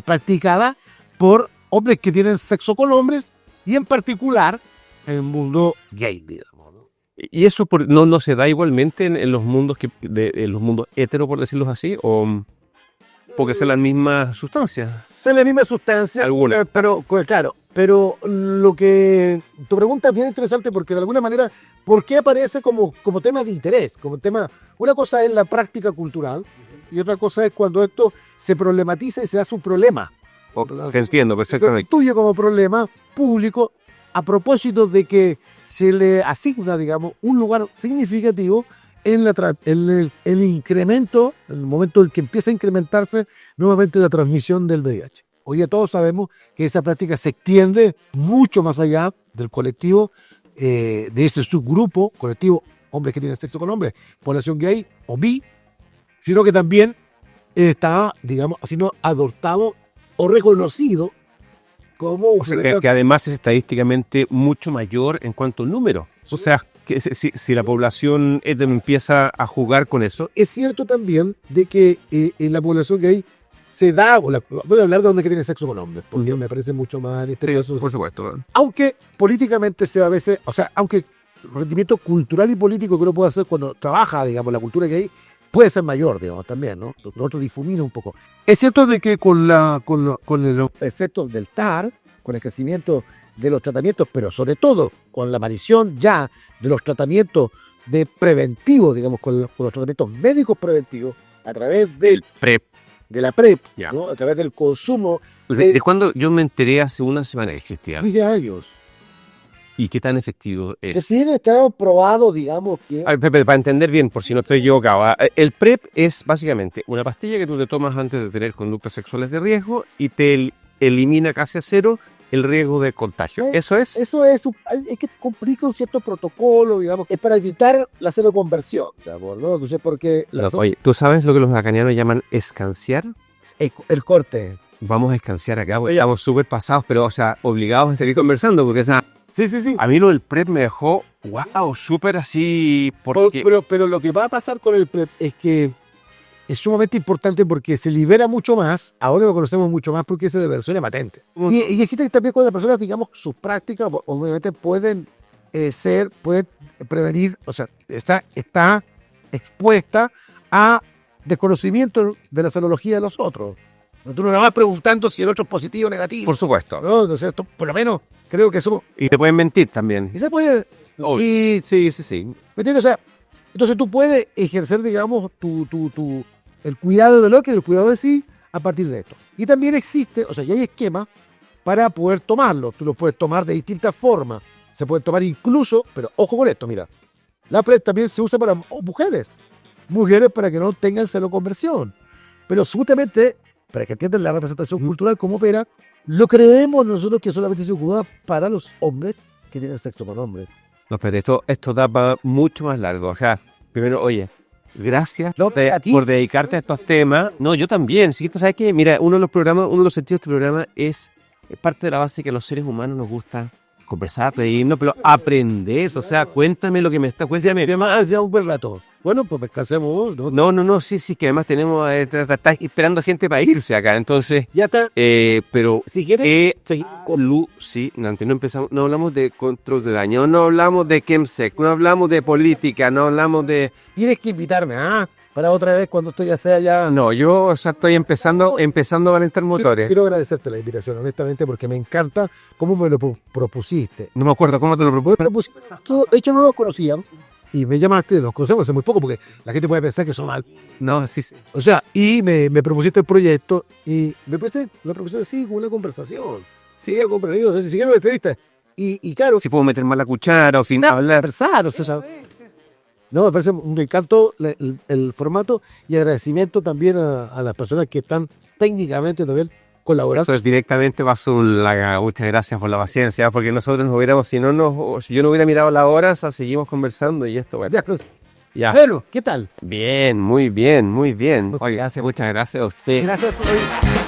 practicada por hombres que tienen sexo con hombres y en particular en el mundo gay, digamos, ¿no? ¿Y eso no se da igualmente en los mundos en los mundos hetero, por decirlo así? ¿O porque son las mismas sustancias? Son la misma sustancia, Alguna. pero claro, pero lo que tu pregunta es bien interesante porque de alguna manera, ¿por qué aparece como tema de interés? Como tema, una cosa es la práctica cultural y otra cosa es cuando esto se problematiza y se hace un problema. Te entiendo Se perfectamente. constituye como problema público a propósito de que se le asigna, digamos, un lugar significativo en el incremento, en el momento en que empieza a incrementarse nuevamente la transmisión del VIH. Hoy ya todos sabemos que esa práctica se extiende mucho más allá del colectivo, de ese subgrupo, colectivo hombres que tienen sexo con hombres, población gay o bi, sino que también está, digamos, siendo adoptado o reconocido como O sea, que además es estadísticamente mucho mayor en cuanto al número. O sea, que si la población hetero empieza a jugar con eso, Es cierto también de que en la población gay se da, voy a hablar de hombres que tienen sexo con hombres, porque me parece mucho más misterioso. por supuesto. Aunque políticamente se a veces, o sea, aunque el rendimiento cultural y político que uno puede hacer cuando trabaja, digamos, la cultura gay, puede ser mayor, digamos, también, ¿no? Lo otro difumina un poco. Es cierto de que con el efecto del TAR, con el crecimiento de los tratamientos, pero sobre todo con la aparición ya de los tratamientos de preventivos, digamos, con los tratamientos médicos preventivos, a través de PrEP. la PrEP, Ya. ¿no? A través del consumo ¿De cuándo? Yo me enteré hace una semana que existía. de años. ¿Y qué tan efectivo Que es? sí está probado, digamos, que... A ver, Pepe, para entender bien, por si no estoy equivocado, el PrEP es básicamente una pastilla que tú te tomas antes de tener conductas sexuales de riesgo y te elimina casi a cero el riesgo de contagio. ¿Eso es? Eso es que complica un cierto protocolo, digamos, es para evitar la seroconversión, digamos, ¿no? Entonces, porque Oye, ¿tú sabes lo que los lacanianos llaman escanciar? el corte. Vamos a escanciar acá, porque estamos súper pasados, pero, o sea, obligados a seguir conversando, porque esa... Sí. A mí lo del PrEP me dejó, wow, súper así, porque... Pero lo que va a pasar con el PrEP es que es sumamente importante porque se libera mucho más, ahora lo conocemos mucho más porque es de versión patente. Y existe también cuando las personas, digamos, sus prácticas, obviamente pueden pueden prevenir, o sea, está expuesta a desconocimiento de la serología de los otros. Tú no le vas preguntando si el otro es positivo o negativo. Por supuesto. ¿No? Entonces, esto, por lo menos, creo que eso... Y te pueden mentir también. Y se puede... Obvio. Y, Sí. ¿me entiendes? O sea, entonces tú puedes ejercer, digamos, el cuidado del otro y el cuidado de sí a partir de esto. Y también existe, o sea, ya hay esquemas para poder tomarlo. Tú lo puedes tomar de distintas formas. Se puede tomar incluso, pero ojo con esto, mira. La PrEP también se usa para mujeres. Mujeres para que no tengan seroconversión. Pero absolutamente, para que entiendan la representación cultural como opera, lo creemos nosotros que solamente se ocupa para los hombres que tienen sexo con hombres. No, pero esto da para mucho más largo. O sea, primero, oye, gracias A ti. por dedicarte a estos temas. No, yo también. Sí, tú sabes que, mira, uno de los sentidos de este programa es parte de la base que a los seres humanos nos gusta conversar, reírnos, pero aprender. O sea, cuéntame lo que me está... Cuéntame. Ya un buen rato. Bueno, pues descansemos, ¿no? No, sí, que además tenemos... Está esperando gente para irse acá, entonces... Ya está. Pero... Si quieres, seguir con... Sí, antes no empezamos, no hablamos de control de daño, no hablamos de chemsec, no hablamos de política, no hablamos de... Tienes que invitarme, para otra vez cuando estoy ya sea ya... No, yo o sea, estoy empezando a calentar motores. Quiero agradecerte la invitación, honestamente, porque me encanta cómo me lo propusiste. No me acuerdo cómo te lo propuse. De hecho, no lo conocían y me llamaste, nos conocemos hace muy poco, porque la gente puede pensar que son mal. No, sí. O sea, y me propusiste el proyecto y me propusiste así, con una conversación. Sí, comprendido, o sea, si siguieron la entrevista. Y claro, Si puedo meter más la cuchara o sin hablar. conversar, o sea, no, me parece un encanto el formato y agradecimiento también a las personas que están técnicamente también colaborando. Eso es directamente para Zúñiga. Muchas gracias por la paciencia, porque nosotros nos hubiéramos, si yo no hubiera mirado la hora, o sea, seguimos conversando y esto, bueno. Ya, Cruz. Ya. Bueno, ¿qué tal? Bien, muy bien, muy bien. Muchas Oiga, gracias. muchas gracias a usted. Gracias.